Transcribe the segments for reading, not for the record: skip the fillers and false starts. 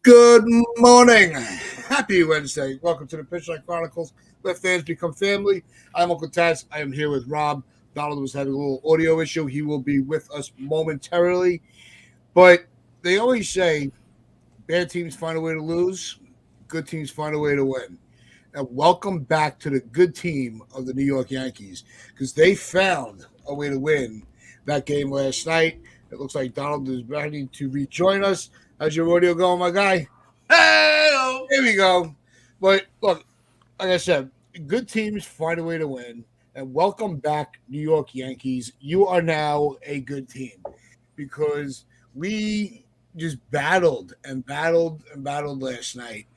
Good morning. Happy Wednesday. Welcome to the Pitchline Chronicles, where fans become family. I'm Uncle Taz. I am here with Rob. Donald was having a little audio issue. He will be with us momentarily. But they always say bad teams find a way to lose, good teams find a way to win. And welcome back to the good team of the New York Yankees because they found a way to win that game last night. It looks like Donald is ready to rejoin us. How's your audio going, my guy? Hey, Here we go. But look, like I said, good teams find a way to win. And welcome back, New York Yankees. You are now a good team because we just battled and battled and battled last night.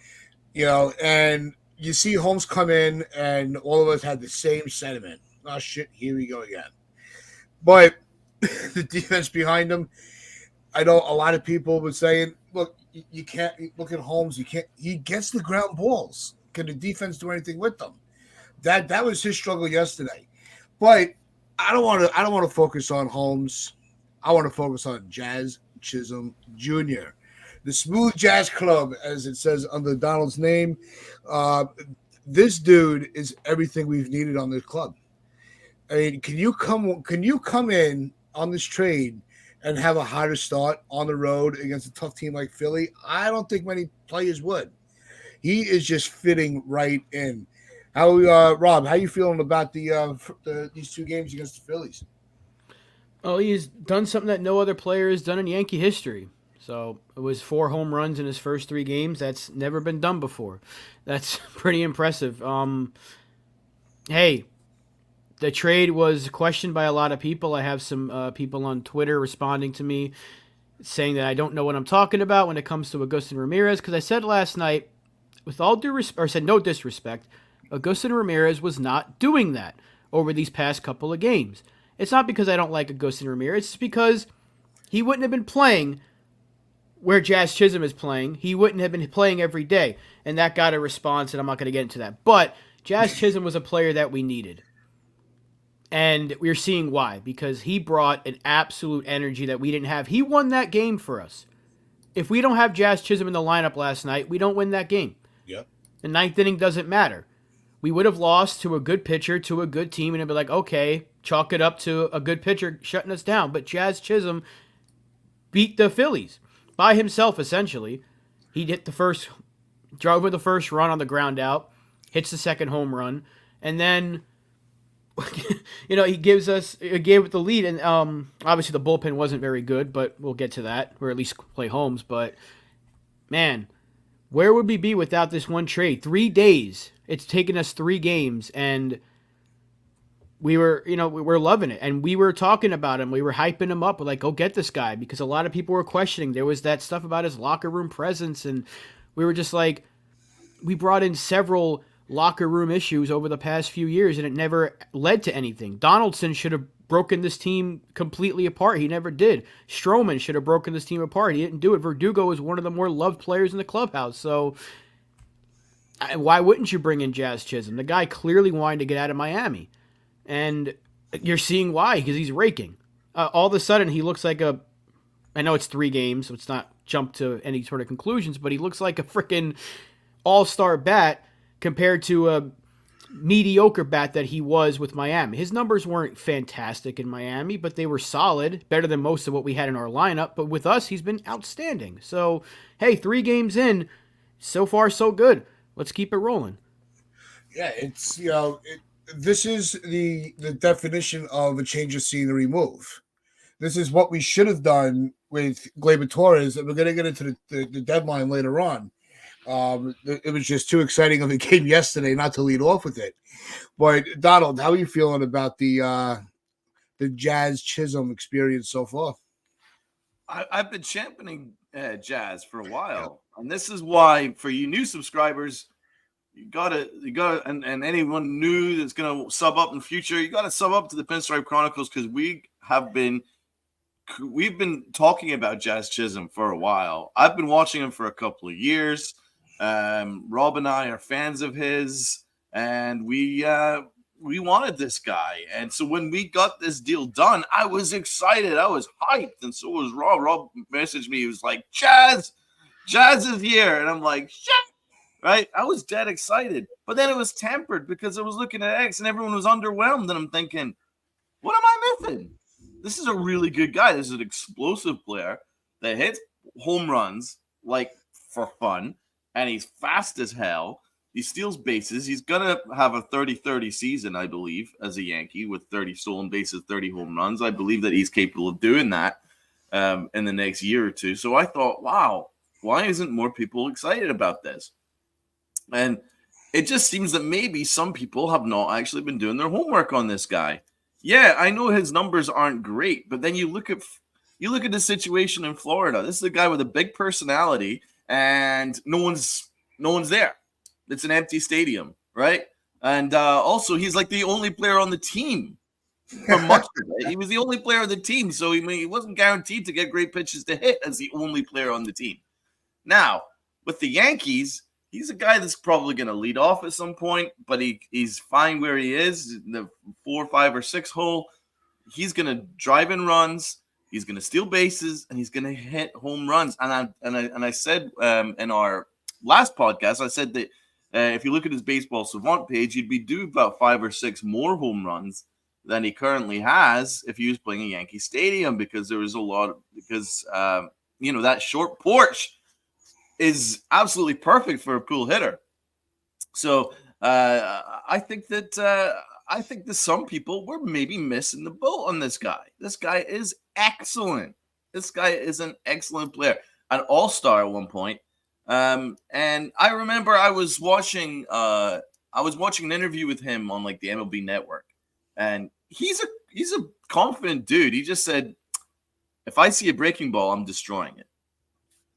And you see Holmes come in, and all of us had the same sentiment. Oh, shit, here we go again. But the defense behind him, I know a lot of people were saying, look, you can't look at Holmes. You can't. He gets the ground balls. Can the defense do anything with them? That was his struggle yesterday. But I don't want to focus on Holmes. I want to focus on Jazz Chisholm Jr., the Smooth Jazz Club, as it says under Donald's name. Uh, this dude is everything we've needed on this club. I mean, can you come in on this trade and have a harder start on the road against a tough team like Philly? I don't think many players would. He is just fitting right in. Rob? How you feeling about these two games against the Phillies? Oh, he's done something that no other player has done in Yankee history. So it was 4 home runs in his first 3 games. That's never been done before. That's pretty impressive. Hey, the trade was questioned by a lot of people. I have some people on Twitter responding to me saying that I don't know what I'm talking about when it comes to Agustin Ramirez because I said last night, with all due respect, or said no disrespect, Agustin Ramirez was not doing that over these past couple of games. It's not because I don't like Agustin Ramirez. It's because he wouldn't have been playing where Jazz Chisholm is playing. He wouldn't have been playing every day. And that got a response, and I'm not going to get into that. But Jazz Chisholm was a player that we needed. And we're seeing why. Because he brought an absolute energy that we didn't have. He won that game for us. If we don't have Jazz Chisholm in the lineup last night, we don't win that game. Yep. The ninth inning doesn't matter. We would have lost to a good pitcher, to a good team, and it'd be like, okay, chalk it up to a good pitcher shutting us down. But Jazz Chisholm beat the Phillies by himself, essentially. He drove with the first run on the ground out, hits the second home run, and then, he gave it the lead. And obviously the bullpen wasn't very good, but we'll get to that, or at least play Holmes. But, man, where would we be without this one trade? 3 days. It's taken us 3 games, and we're loving it. And we were talking about him. We were hyping him up. We're like, go get this guy, because a lot of people were questioning. There was that stuff about his locker room presence, and we were just like, we brought in several locker room issues over the past few years, and it never led to anything. Donaldson should have broken this team completely apart. He never did. Stroman should have broken this team apart. He didn't do it. Verdugo is one of the more loved players in the clubhouse. So why wouldn't you bring in Jazz Chisholm? The guy clearly wanted to get out of Miami. And you're seeing why, because he's raking. All of a sudden, he looks like I know it's 3 games, so it's not jump to any sort of conclusions, but he looks like a freaking all-star bat compared to a mediocre bat that he was with Miami. His numbers weren't fantastic in Miami, but they were solid, better than most of what we had in our lineup. But with us, he's been outstanding. So, hey, 3 games in, so far so good. Let's keep it rolling. Yeah, it's this is the definition of a change of scenery move. This is what we should have done with Gleyber Torres, and we're going to get into the deadline later on. It was just too exciting of a game yesterday not to lead off with it. But Donald, how are you feeling about the Jazz Chisholm experience so far? I've been championing Jazz for a while, and this is why, for you new subscribers, you gotta, and anyone new that's gonna sub up in the future, you gotta sub up to the Pinstripe Chronicles, because we've been talking about Jazz Chisholm for a while. I've been watching him for a couple of years. Rob and I are fans of his, and we wanted this guy. And so when we got this deal done, I was excited. I was hyped, and so was Rob. Rob messaged me. He was like, Jazz, Jazz is here. And I'm like, shit. Right? I was dead excited. But then it was tempered because I was looking at X and everyone was underwhelmed. And I'm thinking, what am I missing? This is a really good guy. This is an explosive player that hits home runs like for fun. And he's fast as hell. He steals bases. He's going to have a 30-30 season, I believe, as a Yankee with 30 stolen bases, 30 home runs. I believe that he's capable of doing that in the next year or two. So I thought, wow, why isn't more people excited about this? And it just seems that maybe some people have not actually been doing their homework on this guy. Yeah, I know his numbers aren't great, but then you look at the situation in Florida. This is a guy with a big personality, and no one's there. It's an empty stadium, right? And also, he's like the only player on the team for much of it. He was the only player on the team, so he wasn't guaranteed to get great pitches to hit as the only player on the team. Now, with the Yankees, he's a guy that's probably going to lead off at some point, but he's fine where he is, in the 4, 5, or 6 hole. He's going to drive in runs. He's going to steal bases, and he's going to hit home runs. And I said in our last podcast, I said that if you look at his Baseball Savant page, he'd be due about 5 or 6 more home runs than he currently has if he was playing a Yankee Stadium, because there was that short porch is absolutely perfect for a pool hitter. So I think that some people were maybe missing the boat on this guy. This guy is excellent. This guy is an excellent player, an all-star at one point. And I remember I was watching an interview with him on like the MLB Network, and he's a confident dude. He just said, "If I see a breaking ball, I'm destroying it."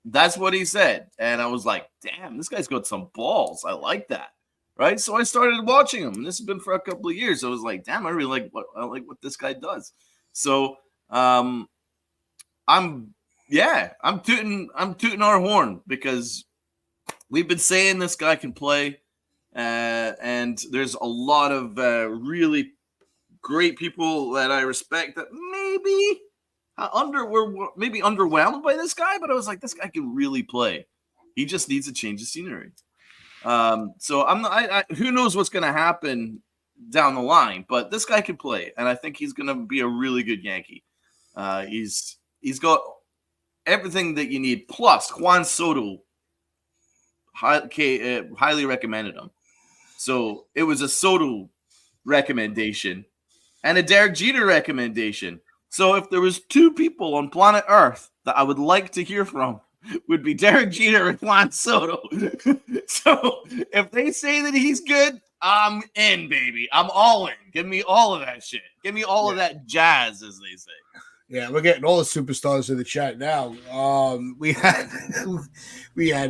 That's what he said. And I was like, damn, this guy's got some balls. I like that. Right. So I started watching him. And this has been for a couple of years. I was like, damn, I really like what this guy does. So I'm tooting our horn because we've been saying this guy can play. And there's a lot of really great people that I respect that maybe we're maybe underwhelmed by this guy, but I was like, this guy can really play. He just needs a change of scenery. So I'm not. Who knows what's going to happen down the line? But this guy can play, and I think he's going to be a really good Yankee. He's got everything that you need. Plus, Juan Soto highly recommended him. So it was a Soto recommendation and a Derek Jeter recommendation. So if there was 2 people on planet Earth that I would like to hear from, would be Derek Jeter and Juan Soto. So if they say that he's good, I'm in, baby. I'm all in. Give me all of that shit. Give me all of that jazz, as they say. Yeah, we're getting all the superstars in the chat now. We had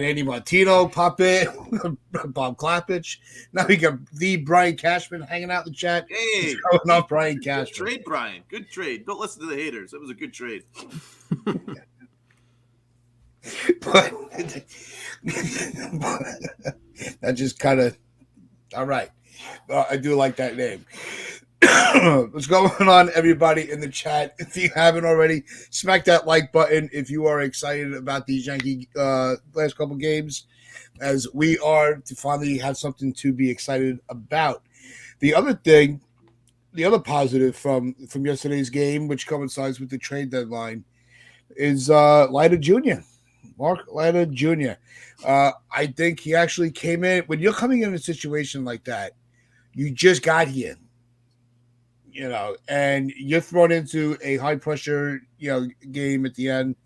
Andy Martino pop in, Bob Klappich. Now we got the Brian Cashman hanging out in the chat. Hey, what's going on, Brian Cashman? Good trade, Brian. Good trade. Don't listen to the haters. It was a good trade. but that just kind of all right. I do like that name. What's going on, everybody in the chat? If you haven't already, smack that like button if you are excited about these Yankee last couple games, as we are, to finally have something to be excited about. The other positive from yesterday's game, which coincides with the trade deadline, is Leiter Jr. Mark Leiter Jr. I think he actually came in. When you're coming in a situation like that, you just got here. And you're thrown into a high pressure, game at the end,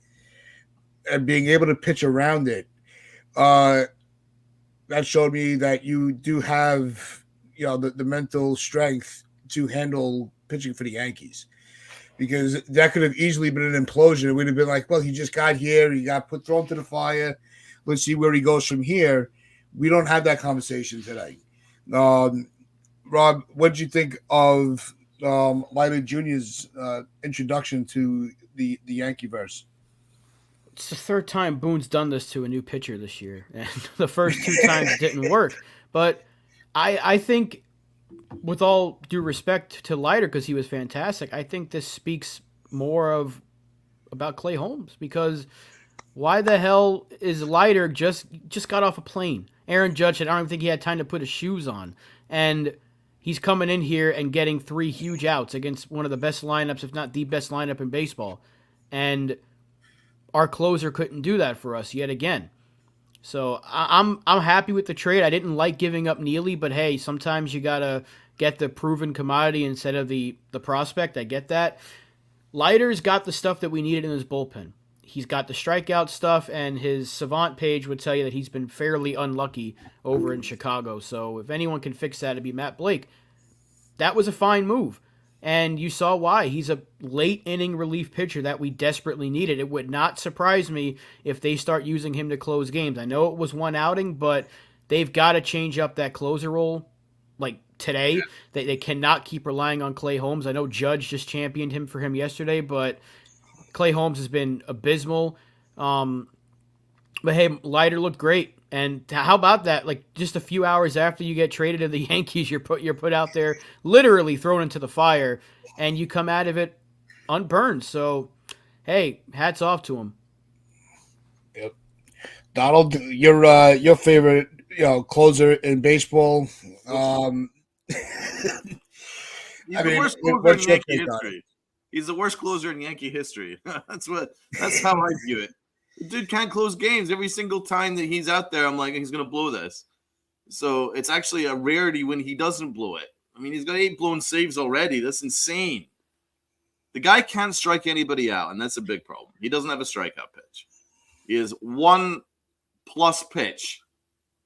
and being able to pitch around it. That showed me that you do have, the mental strength to handle pitching for the Yankees, because that could have easily been an implosion. It would have been like, well, he just got here. He got thrown to the fire. Let's see where he goes from here. We don't have that conversation today. Rob, what did you think of Leiter Jr.'s introduction to the Yankeeverse? It's the 3rd time Boone's done this to a new pitcher this year, and the first 2 times it didn't work. But I think, with all due respect to Leiter, because he was fantastic, I think this speaks more about Clay Holmes, because Why the hell is Leiter just got off a plane? Aaron Judge said, I don't even think he had time to put his shoes on. And he's coming in here and getting 3 huge outs against one of the best lineups, if not the best lineup in baseball. And our closer couldn't do that for us yet again. So I'm happy with the trade. I didn't like giving up Neely, but hey, sometimes you gotta get the proven commodity instead of the prospect. I get that. Leiter's got the stuff that we needed in his bullpen. He's got the strikeout stuff, and his Savant page would tell you that he's been fairly unlucky over in Chicago. So if anyone can fix that, it'd be Matt Blake. That was a fine move. And you saw why. He's a late inning relief pitcher that we desperately needed. It would not surprise me if they start using him to close games. I know it was one outing, but they've got to change up that closer role like today. Yeah. They cannot keep relying on Clay Holmes. I know Judge just championed him for him yesterday, but Clay Holmes has been abysmal. But hey, Leiter looked great. And how about that? Like just a few hours after you get traded to the Yankees, you're put out there, literally thrown into the fire, and you come out of it unburned. So, hey, hats off to him. Yep. Donald, your favorite closer in baseball. He's the worst closer in Yankee history. He's the worst closer in Yankee history. That's how I view it. The dude can't close games. Every single time that he's out there, I'm like, he's going to blow this. So it's actually a rarity when he doesn't blow it. I mean, he's got 8 blown saves already. That's insane. The guy can't strike anybody out, and that's a big problem. He doesn't have a strikeout pitch. He has 1+ pitch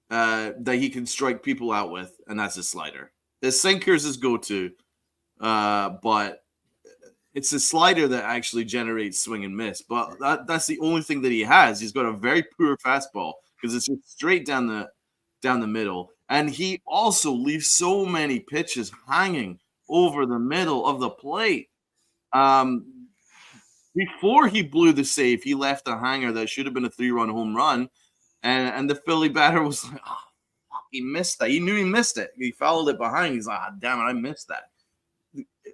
that he can strike people out with, and that's his slider. His sinker is his go-to, but it's a slider that actually generates swing and miss, but that's the only thing that he has. He's got a very poor fastball because it's straight down the middle, and he also leaves so many pitches hanging over the middle of the plate. Before he blew the save, he left a hanger that should have been a 3-run home run, and the Philly batter was like, "Oh, fuck, he missed that." He knew he missed it. He fouled it behind. He's like, "Oh, damn it, I missed that."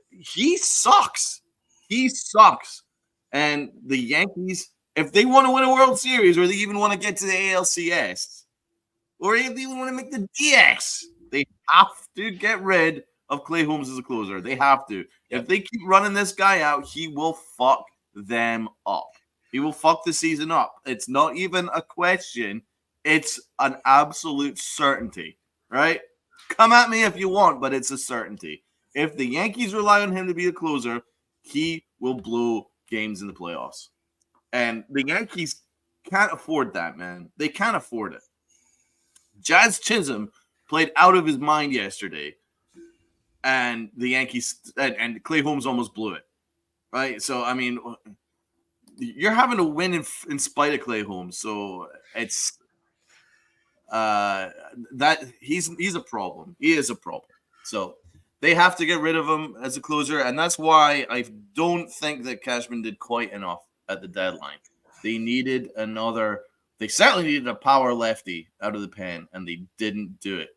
He sucks. He sucks. And the Yankees, if they want to win a World Series or they even want to get to the ALCS or if they even want to make the DX, they have to get rid of Clay Holmes as a closer. They have to. If they keep running this guy out, he will fuck them up. He will fuck the season up. It's not even a question. It's an absolute certainty, right? Come at me if you want, but it's a certainty. If the Yankees rely on him to be a closer, he will blow games in the playoffs. And the Yankees can't afford that, man. They can't afford it. Jazz Chisholm played out of his mind yesterday. And the Yankees and Clay Holmes almost blew it. Right? So, I mean, you're having to win in spite of Clay Holmes. So it's that he's a problem. He is a problem. So they have to get rid of him as a closer, and that's why I don't think that Cashman did quite enough at the deadline. They certainly needed a power lefty out of the pen, and they didn't do it.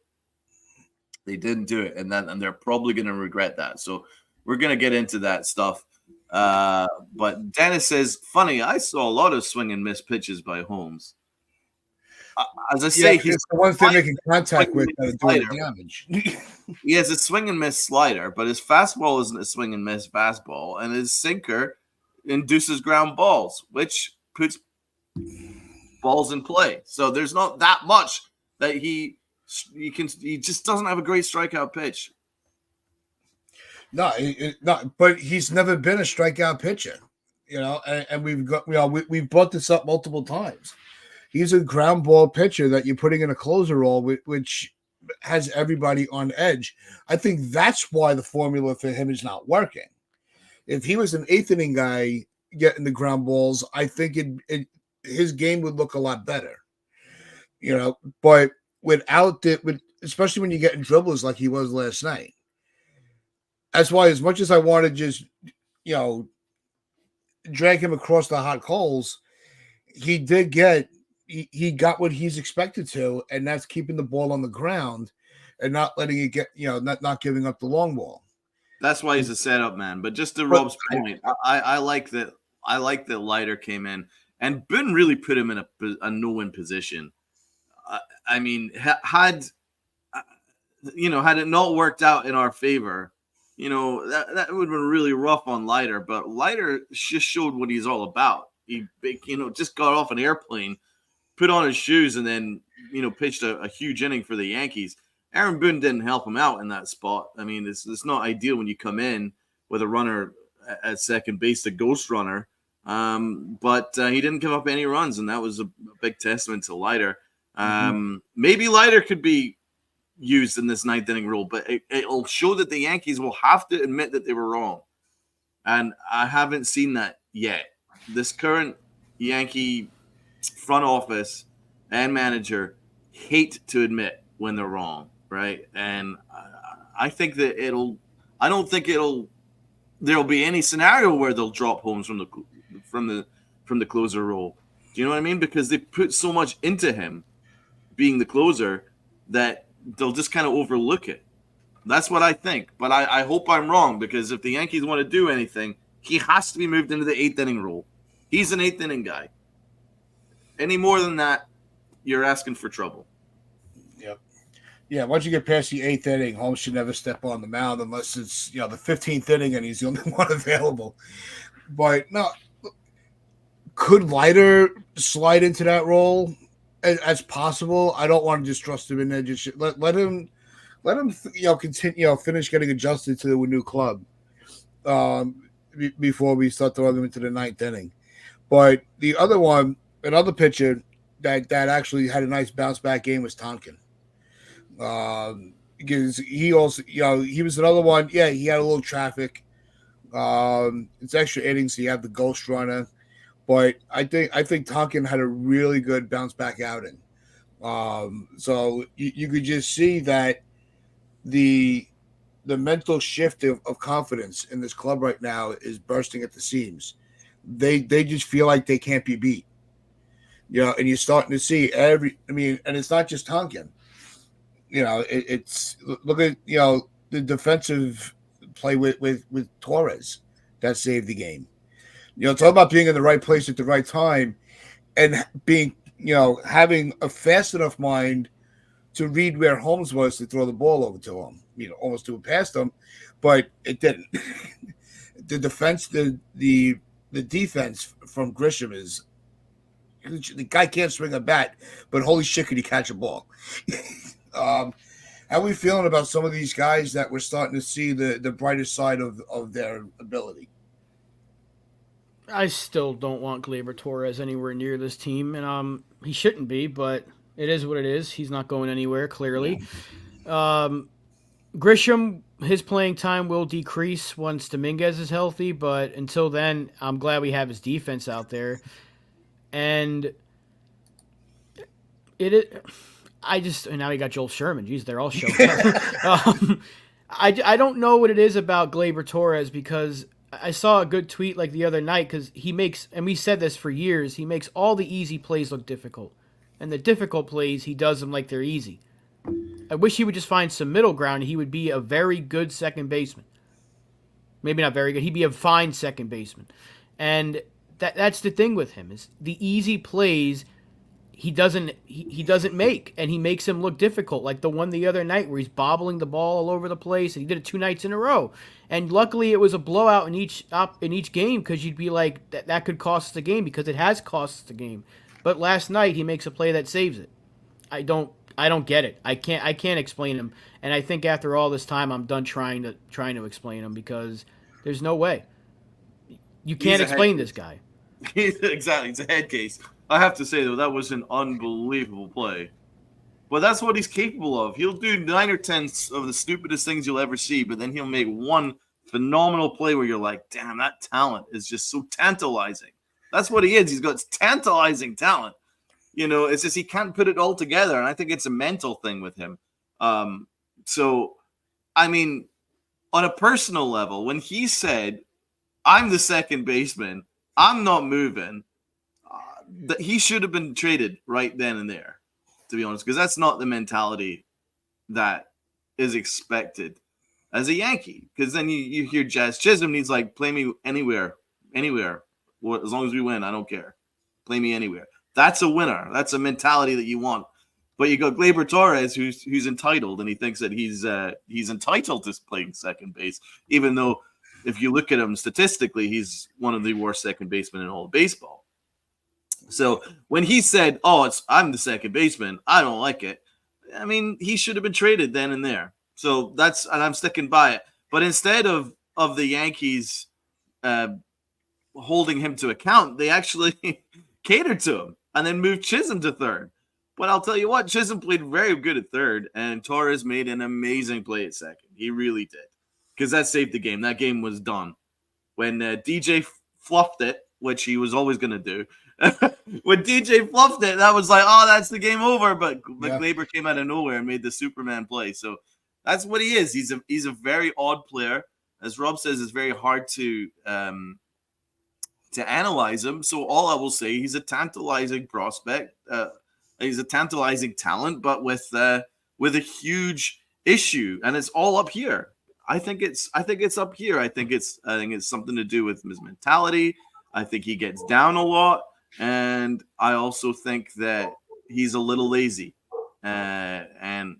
And they're probably going to regret that. So we're going to get into that stuff. But Dennis says, funny, I saw a lot of swing and miss pitches by Holmes. As I say, he's the one thing making contact with doing damage. He has a swing and miss slider, but his fastball isn't a swing and miss fastball, and his sinker induces ground balls, which puts balls in play. So there's not that much that he just doesn't have a great strikeout pitch. No, but he's never been a strikeout pitcher, and we've brought this up multiple times. He's a ground ball pitcher that you're putting in a closer role, which has everybody on edge. I think that's why the formula for him is not working. If he was an 8th inning guy getting the ground balls, I think his game would look a lot better. But without especially when you're getting dribblers like he was last night. That's why, as much as I want to just, drag him across the hot coals, he got what he's expected to, and that's keeping the ball on the ground and not letting it get, not giving up the long ball. That's why he's a setup man. But just to Rob's point, I like that. I like that Leiter came in, and Boone really put him in a no-win position. I mean, had it not worked out in our favor, that would have been really rough on Leiter. But Leiter just showed what he's all about. He, just got off an airplane, put on his shoes, and then, pitched a huge inning for the Yankees. Aaron Boone didn't help him out in that spot. I mean, it's not ideal when you come in with a runner at second base, the ghost runner. But he didn't give up any runs, and that was a big testament to Leiter. Maybe Leiter could be used in this ninth inning rule, but it'll show that the Yankees will have to admit that they were wrong. And I haven't seen that yet. This current Yankee front office and manager hate to admit when they're wrong, right? And I think that I don't think there'll be any scenario where they'll drop Holmes from the closer role. Do you know what I mean? Because they put so much into him being the closer that they'll just kind of overlook it. That's what I think. But I hope I'm wrong, because if the Yankees want to do anything, he has to be moved into the eighth inning role. He's an eighth inning guy. Any more than that, you're asking for trouble. Yep. Yeah, once you get past the eighth inning, Holmes should never step on the mound unless it's the 15th inning and he's the only one available. But no, could Leiter slide into that role as possible? I don't want to just trust him in there. Just let him continue, finish getting adjusted to the new club before we start throwing him into the ninth inning. But the other one, another pitcher that actually had a nice bounce back game was Tonkin. Because he also, he was another one. Yeah, he had a little traffic. It's extra innings. So you have the ghost runner, but I think Tonkin had a really good bounce back outing. So you could just see that the mental shift of confidence in this club right now is bursting at the seams. They just feel like they can't be beat. And you're starting to see and it's not just Tonkin. It's look at the defensive play with Torres that saved the game. Talk about being in the right place at the right time and being having a fast enough mind to read where Holmes was to throw the ball over to him. Almost to it past him, but it didn't. The defense, the defense from Grisham is the guy can't swing a bat, but holy shit, can he catch a ball? How are we feeling about some of these guys that we're starting to see the brighter side of their ability? I still don't want Gleyber Torres anywhere near this team, and he shouldn't be, but it is what it is. He's not going anywhere, clearly. Grisham, his playing time will decrease once Dominguez is healthy, but until then, I'm glad we have his defense out there. And and now we got Joel Sherman. Jeez, they're all showing up. I don't know what it is about Gleyber Torres, because I saw a good tweet like the other night, because he makes, and we said this for years, he makes all the easy plays look difficult. And the difficult plays, he does them like they're easy. I wish he would just find some middle ground, and he would be a very good second baseman. Maybe not very good. He'd be a fine second baseman. And that's the thing with him, is the easy plays he doesn't make, and he makes him look difficult, like the one the other night where he's bobbling the ball all over the place, and he did it 2 nights in a row. And luckily it was a blowout in each game, because you'd be like, that could cost us the game, because it has cost us the game. But last night he makes a play that saves it. I don't get it. I can't explain him. And I think after all this time, I'm done trying to explain him, because there's no way. You can't explain this guy. Exactly. It's a head case. I have to say, though, that was an unbelievable play. But that's what he's capable of. He'll do 9 or 10 of the stupidest things you'll ever see, but then he'll make one phenomenal play where you're like, damn, that talent is just so tantalizing. That's what he is. He's got tantalizing talent. It's just he can't put it all together, and I think it's a mental thing with him. So, I mean, on a personal level, when he said, I'm the second baseman, I'm not moving, that he should have been traded right then and there, to be honest, because that's not the mentality that is expected as a Yankee. Because then you hear Jazz Chisholm, he's like, play me anywhere, as long as we win, I don't care. Play me anywhere. That's a winner. That's a mentality that you want. But you got Gleyber Torres, who's entitled, and he thinks that he's entitled to playing second base, even though if you look at him statistically, he's one of the worst second basemen in all of baseball. So when he said, "Oh, I'm the second baseman," I don't like it. I mean, he should have been traded then and there. So and I'm sticking by it. But instead of the Yankees holding him to account, they actually catered to him and then moved Chisholm to third. But I'll tell you what, Chisholm played very good at third, and Torres made an amazing play at second. He really did, because that saved the game. That game was done. When DJ fluffed it, which he was always going to do, when DJ fluffed it, that was like, oh, that's the game over. But Gleyber came out of nowhere and made the Superman play. So that's what he is. He's a very odd player. As Rob says, it's very hard to analyze him. So all I will say, he's a tantalizing prospect. He's a tantalizing talent, but with a huge issue, and it's all up here. I think it's up here. I think it's something to do with his mentality. I think he gets down a lot, and I also think that he's a little lazy, and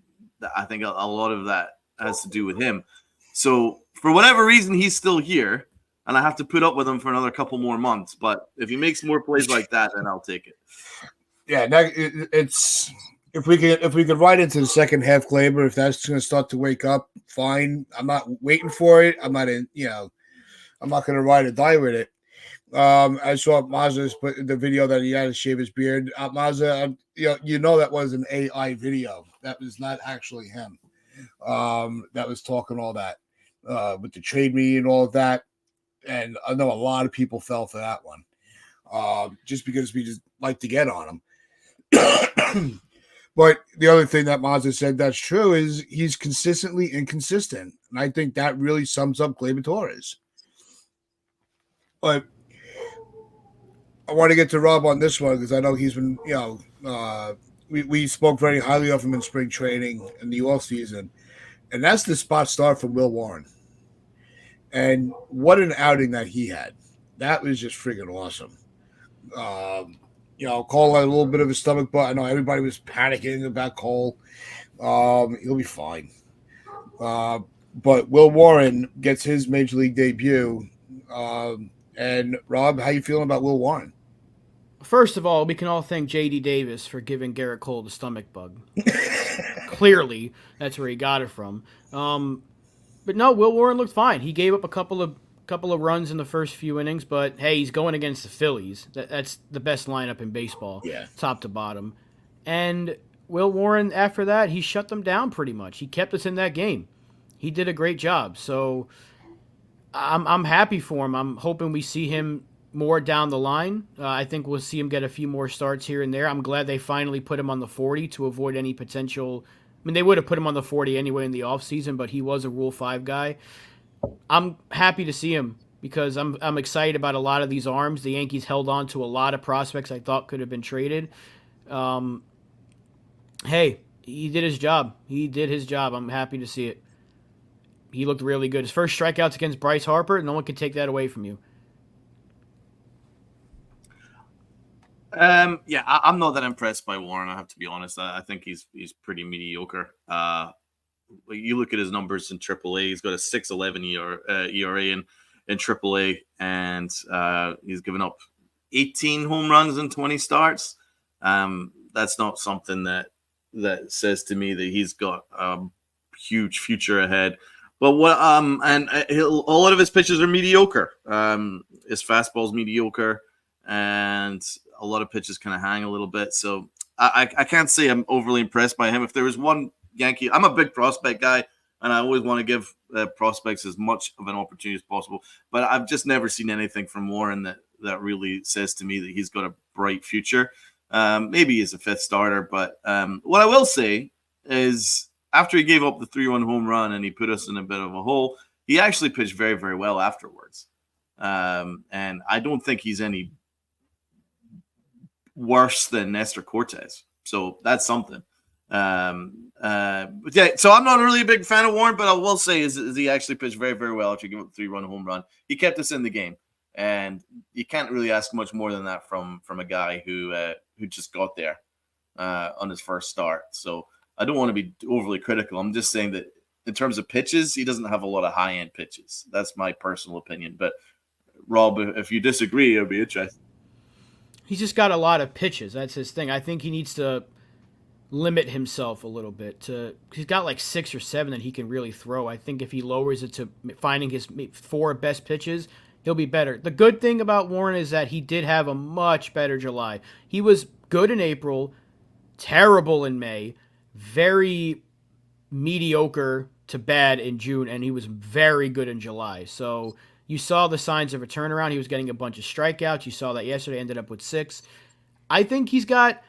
I think a lot of that has to do with him. So for whatever reason, he's still here, and I have to put up with him for another couple more months. But if he makes more plays like that, then I'll take it. Yeah, it's if we could ride into the second half, Gleyber, if that's going to start to wake up, fine. I'm not waiting for it. I'm not going to ride or die with it. I saw Mazza's put in the video that he had to shave his beard. Mazza, you know that was an AI video. That was not actually him. That was talking all that with the trade me and all of that. And I know a lot of people fell for that one, just because we just like to get on him. But the other thing that Mazza said that's true is he's consistently inconsistent. And I think that really sums up Gleyber Torres. But I want to get to Rob on this one because I know he's been, we spoke very highly of him in spring training in the off season. And that's the spot start from Will Warren. And what an outing that he had. That was just friggin' awesome. Cole had a little bit of a stomach bug. I know everybody was panicking about Cole. He'll be fine. But Will Warren gets his major league debut. And Rob, how you feeling about Will Warren? First of all, we can all thank J.D. Davis for giving Garrett Cole the stomach bug. Clearly, that's where he got it from. But no, Will Warren looked fine. He gave up a couple of runs in the first few innings, but hey, he's going against the Phillies. That's the best lineup in baseball, top to bottom. And Will Warren, after that, he shut them down pretty much. He kept us in that game. He did a great job. So I'm happy for him. I'm hoping we see him more down the line. I think we'll see him get a few more starts here and there. I'm glad they finally put him on the 40 to avoid any potential. I mean, they would have put him on the 40 anyway in the offseason, but he was a Rule 5 guy. I'm happy to see him because I'm excited about a lot of these arms. The Yankees held on to a lot of prospects I thought could have been traded. Hey, he did his job. I'm happy to see it. He looked really good. His first strikeouts against Bryce Harper, no one can take that away from you. I'm not that impressed by Warren. I have to be honest. I think he's pretty mediocre. You look at his numbers in AAA. He's got a 6.11 ERA in AAA, and he's given up 18 home runs in 20 starts. That's not something that says to me that he's got a huge future ahead. But a lot of his pitches are mediocre. His fastball's mediocre, and a lot of pitches kind of hang a little bit. So I can't say I'm overly impressed by him. If there was one Yankee, I'm a big prospect guy, and I always want to give prospects as much of an opportunity as possible. But I've just never seen anything from Warren that really says to me that he's got a bright future. Maybe he's a fifth starter, but what I will say is after he gave up the 3-1 home run and he put us in a bit of a hole, he actually pitched very, very well afterwards. And I don't think he's any worse than Nestor Cortez. So that's something. But yeah, so I'm not really a big fan of Warren, but I will say is he actually pitched very, very well after giving up the 3-run home run. He kept us in the game. and you can't really ask much more than that from a guy who just got there on his first start. So I don't want to be overly critical. I'm just saying that in terms of pitches, he doesn't have a lot of high end pitches. That's my personal opinion. But Rob, if you disagree, it'll be interesting. He's just got a lot of pitches. That's his thing. I think he needs to limit himself a little bit. He's got like 6 or 7 that he can really throw. I think if he lowers it to finding his 4 best pitches, he'll be better. The good thing about Warren is that he did have a much better July. He was good in April, terrible in May, very mediocre to bad in June, and he was very good in July. So you saw the signs of a turnaround. He was getting a bunch of strikeouts. You saw that yesterday, ended up with 6. I think he's got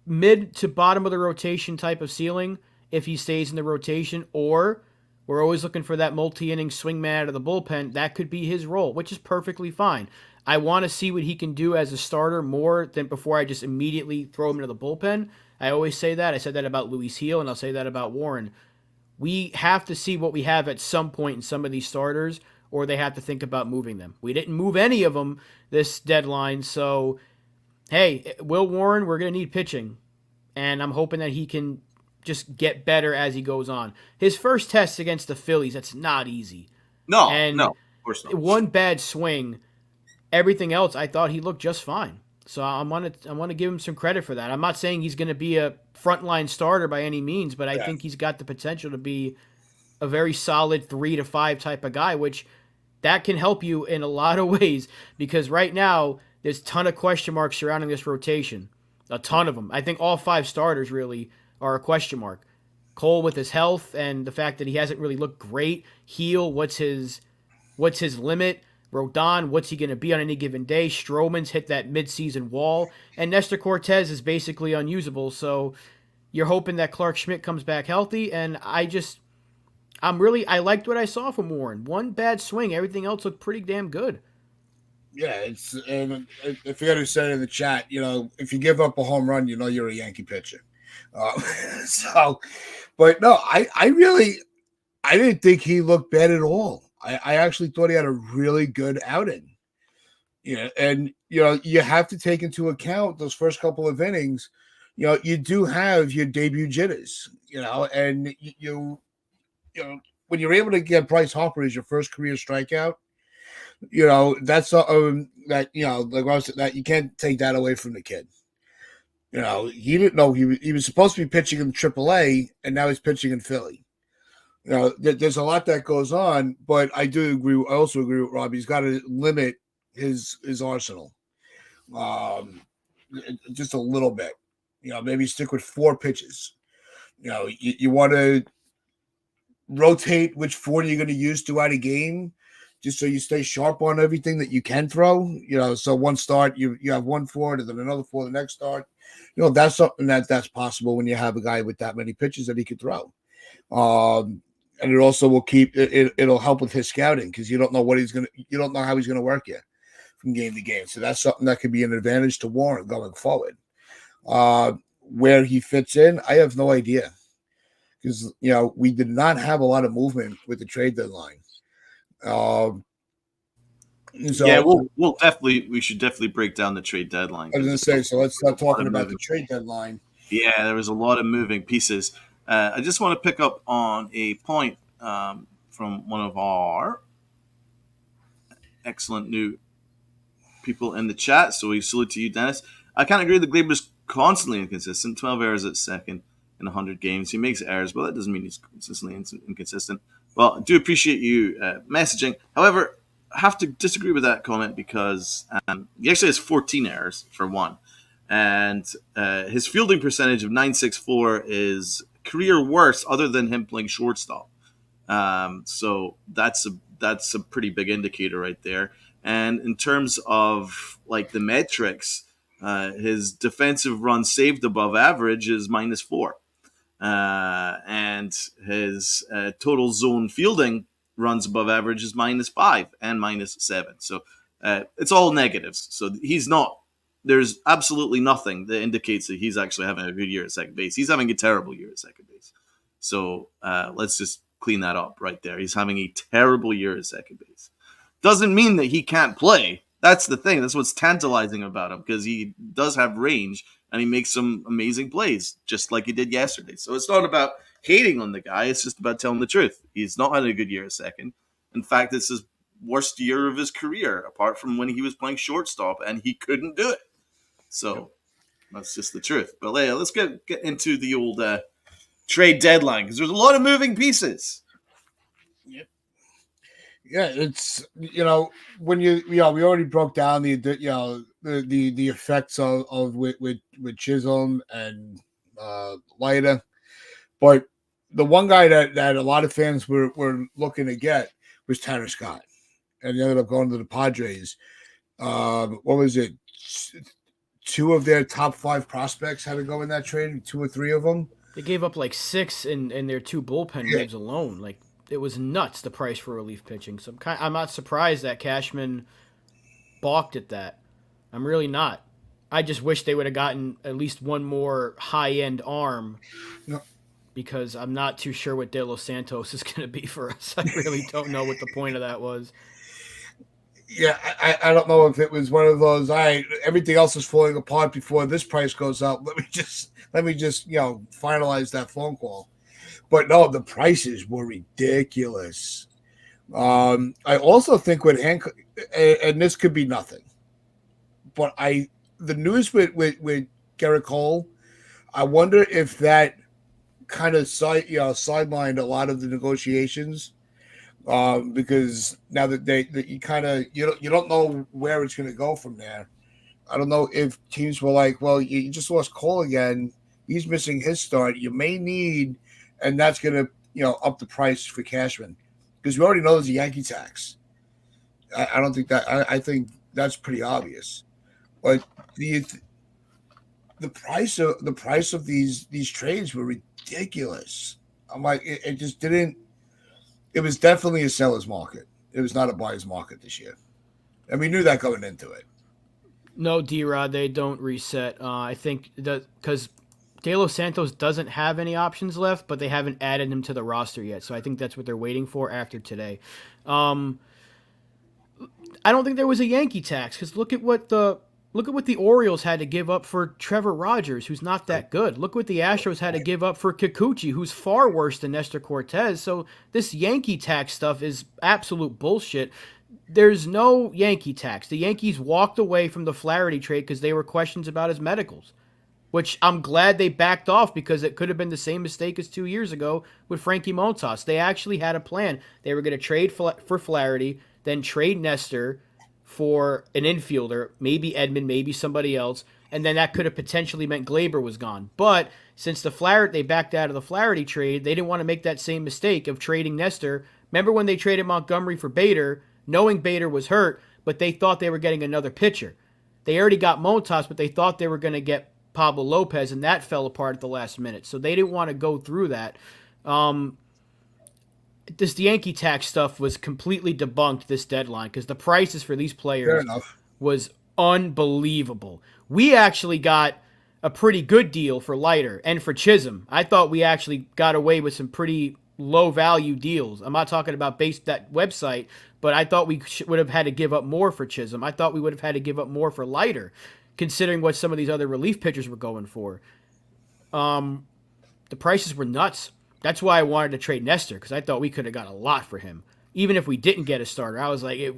mid to bottom of the rotation type of ceiling if he stays in the rotation, or we're always looking for that multi-inning swingman out of the bullpen. That could be his role, which is perfectly fine. I want to see what he can do as a starter more than before I just immediately throw him into the bullpen. I always say that. I said that about Luis Heel, and I'll say that about Warren. We have to see what we have at some point in some of these starters, or they have to think about moving them. We didn't move any of them this deadline, so hey, Will Warren, we're going to need pitching. And I'm hoping that he can just get better as he goes on. His first test against the Phillies, that's not easy. No, And of course not. one bad swing, everything else, I thought he looked just fine. So I want to give him some credit for that. I'm not saying he's going to be a frontline starter by any means, but I think he's got the potential to be a very solid 3 to 5 type of guy, which that can help you in a lot of ways because right now there's a ton of question marks surrounding this rotation. A ton of them. I think all 5 starters really are a question mark. Cole with his health and the fact that he hasn't really looked great. Heel, what's his limit? Rodon, what's he going to be on any given day? Stroman's hit that midseason wall. And Nestor Cortez is basically unusable. So you're hoping that Clark Schmidt comes back healthy. And I liked what I saw from Warren. One bad swing. Everything else looked pretty damn good. Yeah, and I forget who said in the chat, if you give up a home run, you're a Yankee pitcher. But no, I didn't think he looked bad at all. I actually thought he had a really good outing. And you have to take into account those first couple of innings. You do have your debut jitters. And you when you're able to get Bryce Harper as your first career strikeout. That's that like I said, that you can't take that away from the kid. He didn't know he was supposed to be pitching in AAA, and now he's pitching in Philly. There's a lot that goes on, but I also agree with Rob. He's got to limit his arsenal, just a little bit. Maybe stick with 4 pitches. You want to rotate which 4 you're going to use throughout a game. Just so you stay sharp on everything that you can throw, so one start, you have 1 for it, and then another for the next start. That's something that's possible when you have a guy with that many pitches that he could throw. And it also will it'll help with his scouting because you don't know you don't know how he's going to work you from game to game. So that's something that could be an advantage to Warren going forward. Where he fits in, I have no idea because, we did not have a lot of movement with the trade deadline. So yeah, we should definitely break down the trade deadline. I was going to say, so let's start talking about the trade deadline. Yeah, there was a lot of moving pieces. I just want to pick up on a point from one of our excellent new people in the chat. So we salute to you, Dennis. I can't agree that Glaber's constantly inconsistent. 12 errors at second in 100 games. He makes errors, but that doesn't mean he's consistently inconsistent. Well, I do appreciate you messaging. However, I have to disagree with that comment because he actually has 14 errors for one. And his fielding percentage of .964 is career worst other than him playing shortstop. So that's a pretty big indicator right there. And in terms of like the metrics, his defensive runs saved above average is -4. And his total zone fielding runs above average is -5 and -7. So it's all negatives. So there's absolutely nothing that indicates that he's actually having a good year at second base. He's having a terrible year at second base. So let's just clean that up right there. He's having a terrible year at second base. doesn't mean that he can't play. That's the thing. That's what's tantalizing about him, because he does have range and he makes some amazing plays, just like he did yesterday. So it's not about hating on the guy. It's just about telling the truth. He's not had a good year a second. In fact, it's his worst year of his career, apart from when he was playing shortstop and he couldn't do it. So that's just the truth. But yeah, let's get into the old trade deadline, because there's a lot of moving pieces. Yeah, it's when we already broke down the effects of with Chisholm and Leiter, but the one guy that a lot of fans were looking to get was Tanner Scott, and he ended up going to the Padres. What was it? Two of their top 5 prospects had to go in that trade. 2 or 3 of them. They gave up like 6 in their 2 bullpen moves alone. Like, it was nuts, the price for relief pitching. So I'm not surprised that Cashman balked at that. I'm really not. I just wish they would have gotten at least one more high-end arm, because I'm not too sure what De Los Santos is going to be for us. I really don't know what the point of that was. Yeah, I don't know if it was one of those. Everything else is falling apart before this price goes up. Let me just finalize that phone call. But no, the prices were ridiculous. I also think with Hancock, and this could be nothing, but the news with Garrett Cole, I wonder if that kind of sidelined a lot of the negotiations, because now that you don't know where it's going to go from there. I don't know if teams were like, well, you just lost Cole again. He's missing his start. You may need. And that's going to, up the price for Cashman, because we already know there's a Yankee tax. I don't think that. I think that's pretty obvious. But the price of these trades were ridiculous. I'm like, it just didn't. It was definitely a seller's market. It was not a buyer's market this year, and we knew that going into it. No, D-Rod, they don't reset. I think that because De Los Santos doesn't have any options left, but they haven't added him to the roster yet. So I think that's what they're waiting for after today. I don't think there was a Yankee tax, because look at what the Orioles had to give up for Trevor Rogers, who's not that good. Look what the Astros had to give up for Kikuchi, who's far worse than Nestor Cortez. So this Yankee tax stuff is absolute bullshit. There's no Yankee tax. The Yankees walked away from the Flaherty trade because they were questions about his medicals, which I'm glad they backed off, because it could have been the same mistake as 2 years ago with Frankie Montas. They actually had a plan. They were going to trade for Flaherty, then trade Nestor for an infielder, maybe Edman, maybe somebody else, and then that could have potentially meant Glaber was gone. But since they backed out of the Flaherty trade, they didn't want to make that same mistake of trading Nestor. Remember when they traded Montgomery for Bader, knowing Bader was hurt, but they thought they were getting another pitcher. They already got Montas, but they thought they were going to get Pablo Lopez, and that fell apart at the last minute. So they didn't want to go through that. This Yankee tax stuff was completely debunked this deadline, because the prices for these players was unbelievable. We actually got a pretty good deal for Leiter and for Chisholm. I thought we actually got away with some pretty low value deals. I'm not talking about that website, but I thought we would have had to give up more for Chisholm. I thought we would have had to give up more for Leiter, considering what some of these other relief pitchers were going for. The prices were nuts. That's why I wanted to trade Nestor, because I thought we could have got a lot for him. Even if we didn't get a starter, I was like, if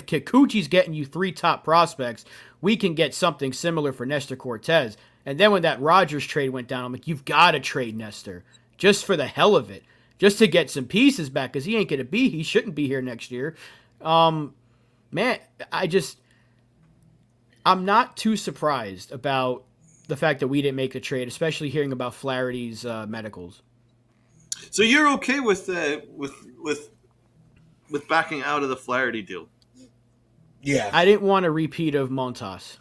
Kikuchi's getting you 3 top prospects, we can get something similar for Nestor Cortez. And then when that Rogers trade went down, I'm like, you've got to trade Nestor, just for the hell of it, just to get some pieces back, because he shouldn't be here next year. Man, I'm not too surprised about the fact that we didn't make the trade, especially hearing about Flaherty's medicals. So you're okay with backing out of the Flaherty deal? Yeah. I didn't want a repeat of Montas.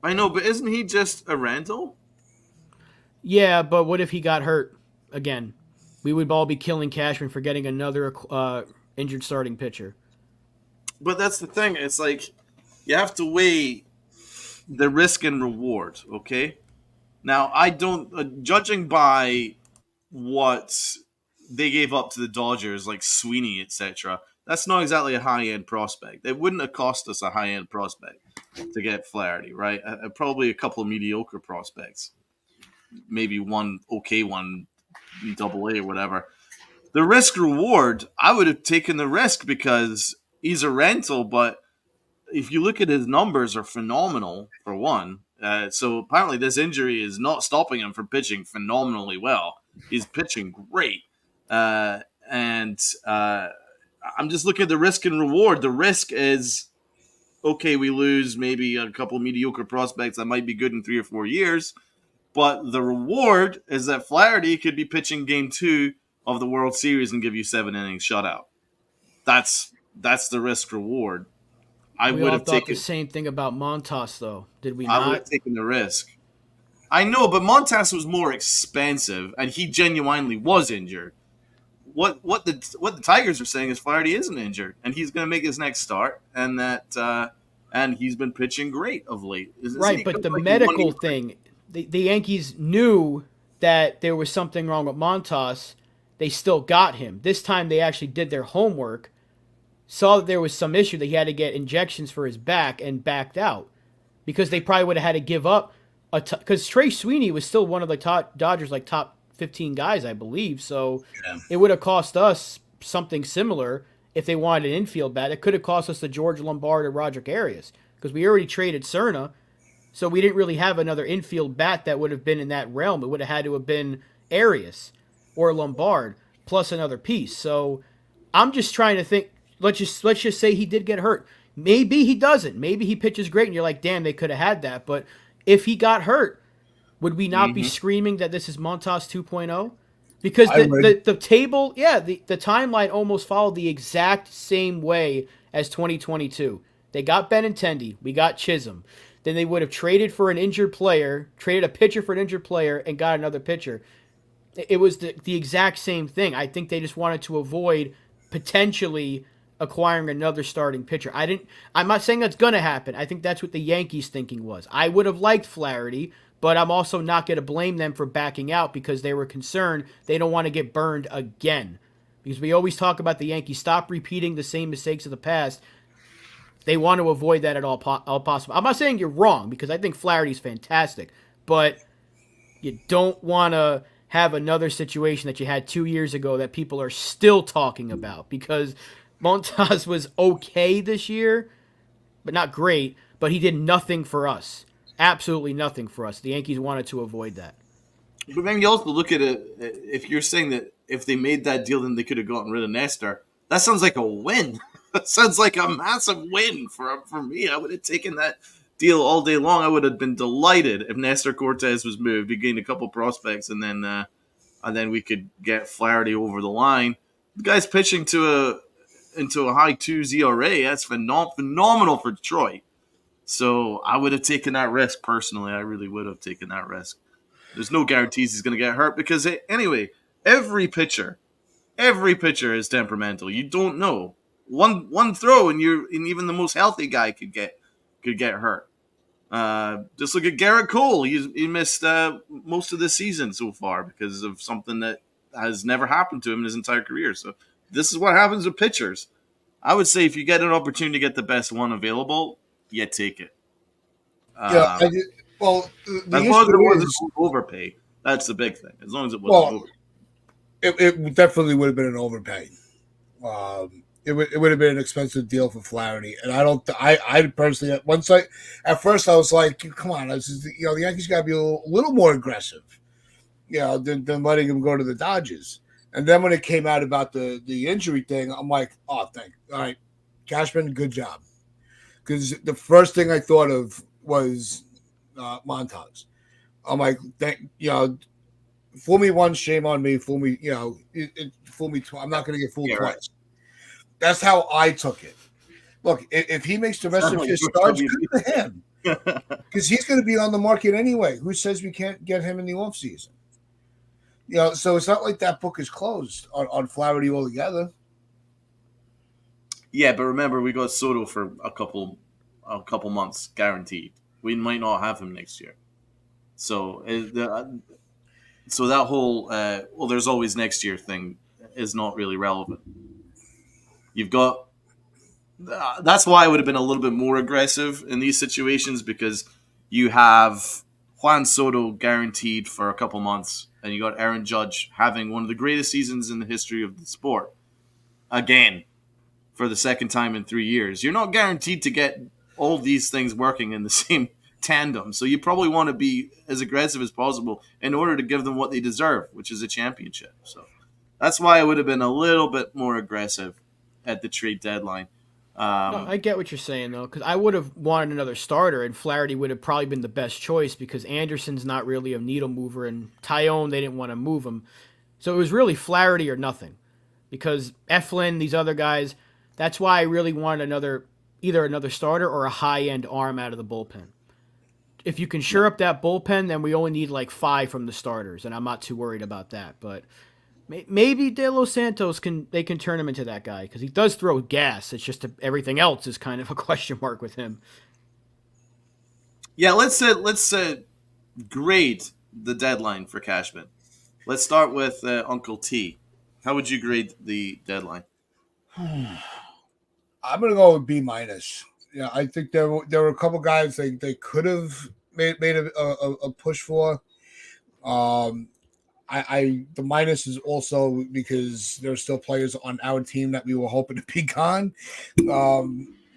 I know, but isn't he just a rental? Yeah, but what if he got hurt again? We would all be killing Cashman for getting another injured starting pitcher. But that's the thing. It's like you have to weigh the risk and reward, okay? Now, I don't... judging by what they gave up to the Dodgers, like Sweeney, etc., That's not exactly a high end prospect. It wouldn't have cost us a high end prospect to get Flaherty, right? Probably a couple of mediocre prospects, maybe one okay one, double A or whatever. The risk reward, I would have taken the risk because he's a rental, but if you look at his numbers are phenomenal for one. So apparently this injury is not stopping him from pitching phenomenally well. He's pitching great. And I'm just looking at the risk and reward. The risk is, okay, we lose maybe a couple mediocre prospects that might be good in 3 or 4 years. But the reward is that Flaherty could be pitching game 2 of the World Series and give you 7 innings shutout. That's the risk reward. We all thought the same thing about Montas, though, did we I would not? have taken the risk. I know, but Montas was more expensive, and he genuinely was injured. What the Tigers are saying is Flaherty isn't injured, and he's going to make his next start, and that and he's been pitching great of late. Right, but the medical thing, the Yankees knew that there was something wrong with Montas. They still got him. This time they actually did their homework, saw that there was some issue that he had to get injections for his back, and backed out. Because they probably would have had to give up because Trey Sweeney was still one of the Dodgers top 15 guys, I believe. So It would have cost us something similar if they wanted an infield bat. It could have cost us the George Lombard or Roger Arias because we already traded Cerna. So we didn't really have another infield bat that would have been in that realm. It would have had to have been Arias or Lombard plus another piece. So I'm just trying to think. Let's just say he did get hurt. Maybe he doesn't. Maybe he pitches great, and you're like, damn, they could have had that. But if he got hurt, would we not be screaming that this is Montas 2.0? Because the table, the timeline almost followed the exact same way as 2022. They got Benintendi. We got Chisholm. Then they would have traded for an injured player, traded a pitcher for an injured player, and got another pitcher. It was the exact same thing. I think they just wanted to avoid potentially acquiring another starting pitcher. I'm not saying that's going to happen. I think that's what the Yankees' thinking was. I would have liked Flaherty, but I'm also not going to blame them for backing out because they were concerned they don't want to get burned again. Because we always talk about the Yankees, stop repeating the same mistakes of the past. They want to avoid that at all possible. I'm not saying you're wrong because I think Flaherty's fantastic, but you don't want to have another situation that you had 2 years ago that people are still talking about because Montas was okay this year, but not great, but he did nothing for us. Absolutely nothing for us. The Yankees wanted to avoid that. But then you also look at it, if you're saying that if they made that deal, then they could have gotten rid of Nestor. That sounds like a win. That sounds like a massive win for me. I would have taken that deal all day long. I would have been delighted if Nestor Cortez was moved. We gained a couple prospects, and then we could get Flaherty over the line. The guy's pitching into a high 2 ERA. That's phenomenal for Detroit. So I would have taken that risk personally. I really would have taken that risk. There's no guarantees he's going to get hurt because anyway, every pitcher is temperamental. You don't know. One throw and even the most healthy guy could get hurt. Just look at Garrett Cole. He missed most of the season so far because of something that has never happened to him in his entire career. So this is what happens with pitchers. I would say if you get an opportunity to get the best one available, you take it. As long as it wasn't overpay, that's the big thing. As long as it wasn't overpay. It definitely would have been an overpay. It would have been an expensive deal for Flaherty, and I personally at first I was like, come on, the Yankees got to be a little more aggressive, than letting him go to the Dodgers. And then when it came out about the injury thing, I'm like, all right, Cashman, good job. Because the first thing I thought of was Montas. I'm like, fool me once, shame on me. Fool me, fool me twice. I'm not going to get fooled twice. Right. That's how I took it. Look, if he makes the rest of his starts, good for him. Because he's going to be on the market anyway. Who says we can't get him in the offseason? So it's not like that book is closed on Flaherty altogether. Yeah, but remember, we got Soto for a couple months guaranteed. We might not have him next year. So that whole there's always next year thing is not really relevant. You've got that's why I would have been a little bit more aggressive in these situations, because you have Juan Soto guaranteed for a couple months, and you got Aaron Judge having one of the greatest seasons in the history of the sport again for the second time in 3 years. You're not guaranteed to get all these things working in the same tandem, so you probably want to be as aggressive as possible in order to give them what they deserve, which is a championship. So that's why I would have been a little bit more aggressive at the trade deadline. No, I get what you're saying though, because I would have wanted another starter, and Flaherty would have probably been the best choice because Anderson's not really a needle mover, and Tyone they didn't want to move him, so it was really Flaherty or nothing. Because Eflin, these other guys, that's why I really wanted either another starter or a high end arm out of the bullpen. If you can shore up that bullpen, then we only need like 5 from the starters, and I'm not too worried about that. But maybe De Los Santos can turn him into that guy because he does throw gas. It's just everything else is kind of a question mark with him. Yeah, let's grade the deadline for Cashman. Let's start with Uncle T. How would you grade the deadline? I'm gonna go with B minus. Yeah, I think there were a couple guys they could have made a push for. I the minus is also because there's still players on our team that we were hoping to be gone.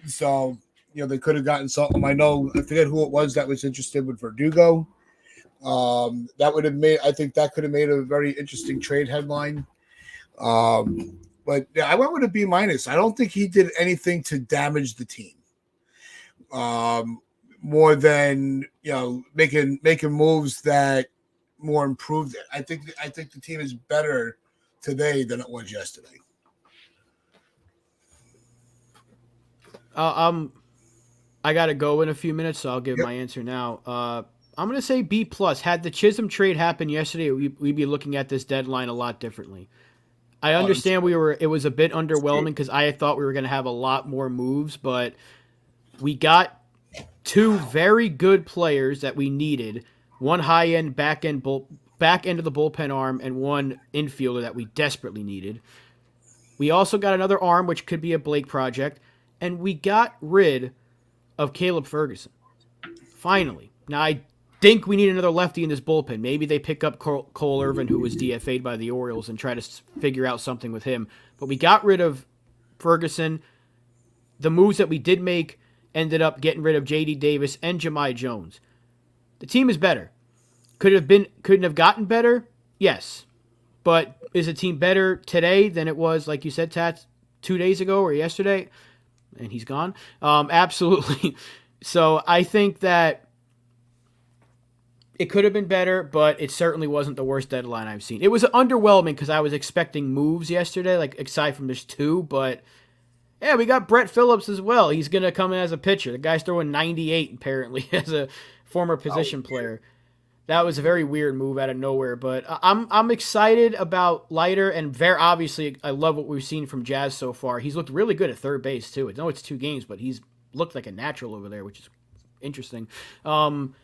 So they could have gotten something. I forget who it was that was interested with Verdugo. That would have made. I think that could have made a very interesting trade headline. But yeah, I went with a B minus. I don't think he did anything to damage the team. More than making moves that more improved it. I think the team is better today than it was yesterday. I gotta go in a few minutes, so I'll give my answer now. I'm gonna say B plus. Had the Chisholm trade happened yesterday, we'd be looking at this deadline a lot differently. I understand it was a bit underwhelming because I thought we were gonna have a lot more moves, but we got 2 very good players that we needed. One high-end back end of the bullpen arm and one infielder that we desperately needed. We also got another arm, which could be a Blake project, and we got rid of Caleb Ferguson. Finally. Now, I think we need another lefty in this bullpen. Maybe they pick up Cole Irvin, who was DFA'd by the Orioles, and try to figure out something with him. But we got rid of Ferguson. The moves that we did make ended up getting rid of J.D. Davis and Jahmai Jones. The team is better. Couldn't have gotten better? Yes. But is the team better today than it was, like you said, Tats, 2 days ago or yesterday? And he's gone? Absolutely. So I think that it could have been better, but it certainly wasn't the worst deadline I've seen. It was underwhelming because I was expecting moves yesterday, like aside from just 2, but yeah, we got Brett Phillips as well. He's going to come in as a pitcher. The guy's throwing 98 apparently as a former position player. That was a very weird move out of nowhere, but I'm excited about Leiter, and very obviously I love what we've seen from Jazz so far. He's looked really good at third base too. I know it's 2 games, but he's looked like a natural over there, which is interesting. And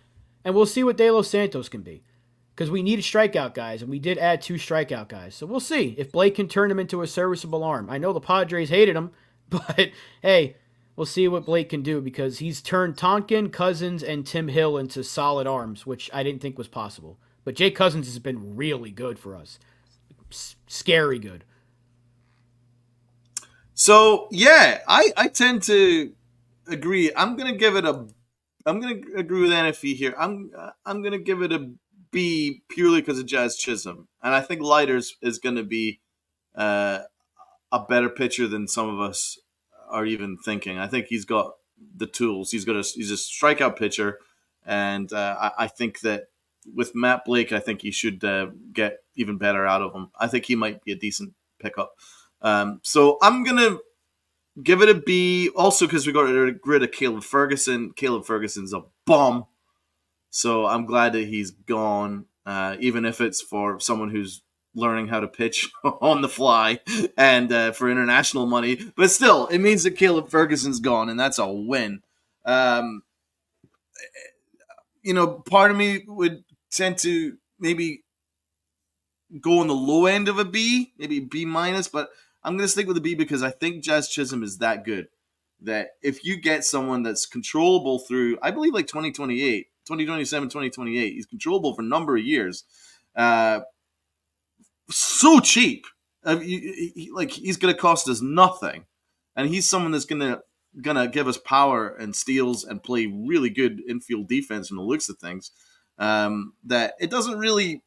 we'll see what De Los Santos can be, because we needed strikeout guys, and we did add 2 strikeout guys. So we'll see if Blake can turn him into a serviceable arm. I know the Padres hated him, but hey, we'll see what Blake can do, because he's turned Tonkin, Cousins, and Tim Hill into solid arms, which I didn't think was possible. But Jake Cousins has been really good for us. Scary good. So, yeah, I tend to agree. I'm going to agree with NFE here. I'm going to give it a B purely because of Jazz Chisholm. And I think Leiters is going to be a better pitcher than some of us are even thinking. I think he's got the tools. He's a strikeout pitcher, and I think that with Matt Blake, I think he should get even better out of him. I think he might be a decent pickup. So I'm gonna give it a B, also because we got rid of Caleb Ferguson. Caleb Ferguson's a bum, so I'm glad that he's gone, even if it's for someone who's learning how to pitch on the fly and for international money. But still, it means that Caleb Ferguson's gone, and that's a win. Part of me would tend to maybe go on the low end of a B, maybe B minus, but I'm going to stick with a B because I think Jazz Chisholm is that good that if you get someone that's controllable through, I believe, like 2028, 2027, 2028, he's controllable for a number of years. So cheap. Like he's going to cost us nothing, and he's someone that's gonna give us power and steals and play really good infield defense from the looks of things. That it doesn't really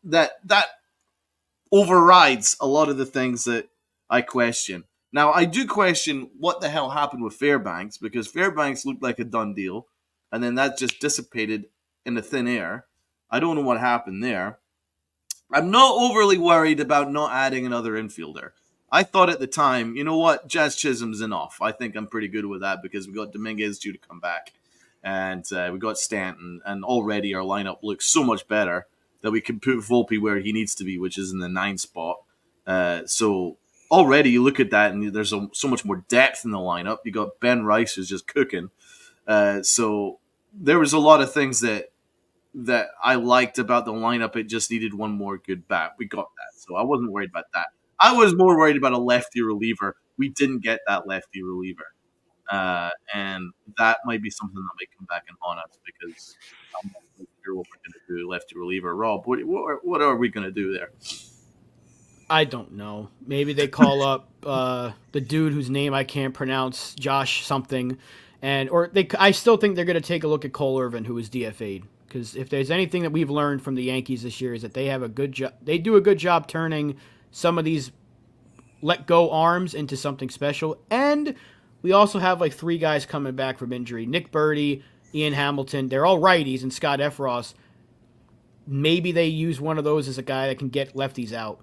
that overrides a lot of the things that I question. Now I do question what the hell happened with Fairbanks because Fairbanks looked like a done deal, and then that just dissipated into thin air. I don't know what happened there. I'm not overly worried about not adding another infielder. I thought at the time, you know what, Jazz Chisholm's enough. I think I'm pretty good with that because we got Dominguez due to come back, and we got Stanton, and already our lineup looks so much better that we can put Volpe where he needs to be, which is in the 9 spot. So already you look at that, and there's so much more depth in the lineup. You got Ben Rice who's just cooking. So there was a lot of things that I liked about the lineup. It just needed one more good bat. We got that. So I wasn't worried about that. I was more worried about a lefty reliever. We didn't get that lefty reliever. And that might be something that might come back and haunt us because I'm not really sure what we're going to do lefty reliever. Rob, what are we going to do there? I don't know. Maybe they call up the dude whose name I can't pronounce, Josh something, I still think they're going to take a look at Cole Irvin, who was DFA'd. Because if there's anything that we've learned from the Yankees this year is that they have a good job. They do a good job turning some of these let go arms into something special. And we also have like 3 guys coming back from injury: Nick Birdie, Ian Hamilton. They're all righties, and Scott Efros. Maybe they use one of those as a guy that can get lefties out.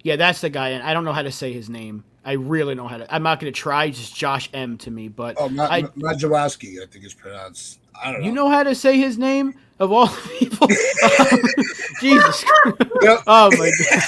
Yeah, that's the guy, and I don't know how to say his name. I really know how to. I'm not going to try. Just Josh M to me, but Majewoski, I think it's pronounced. I don't know. You know how to say his name of all people? Jesus. Yep. Oh my God.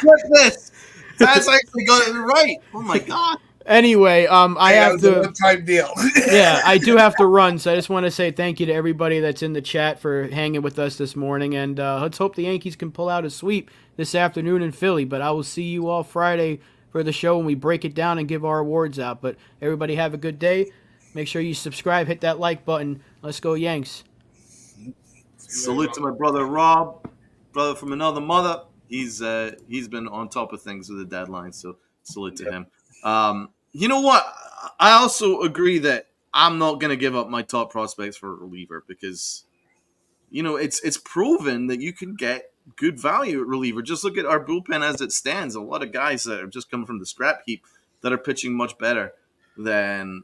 What's this? That's actually got it right. Oh my God. Anyway, I have to. One-time deal. Yeah, I do have to run, so I just want to say thank you to everybody that's in the chat for hanging with us this morning, and let's hope the Yankees can pull out a sweep this afternoon in Philly. But I will see you all Friday for the show when we break it down and give our awards out. But everybody have a good day. Make sure you subscribe, hit that like button. Let's go Yanks. Salute to my brother Rob, brother from another mother. He's been on top of things with the deadline, so salute to him. You know what? I also agree that I'm not going to give up my top prospects for a reliever because, you know, it's proven that you can get good value at reliever. Just look at our bullpen as it stands. A lot of guys that are just coming from the scrap heap that are pitching much better than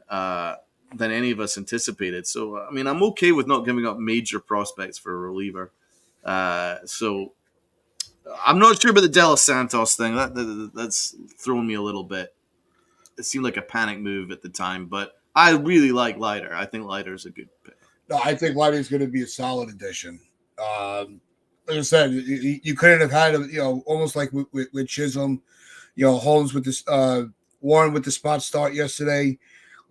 any of us anticipated. So, I mean, I'm okay with not giving up major prospects for a reliever. So I'm not sure about the De Los Santos thing. That's throwing me a little bit. It seemed like a panic move at the time, but I really like Leiter. I think Leiter's a good pick. No, I think Leiter's going to be a solid addition. Like I said, you couldn't have had, almost like with Chisholm, Holmes with this, Warren with the spot start yesterday,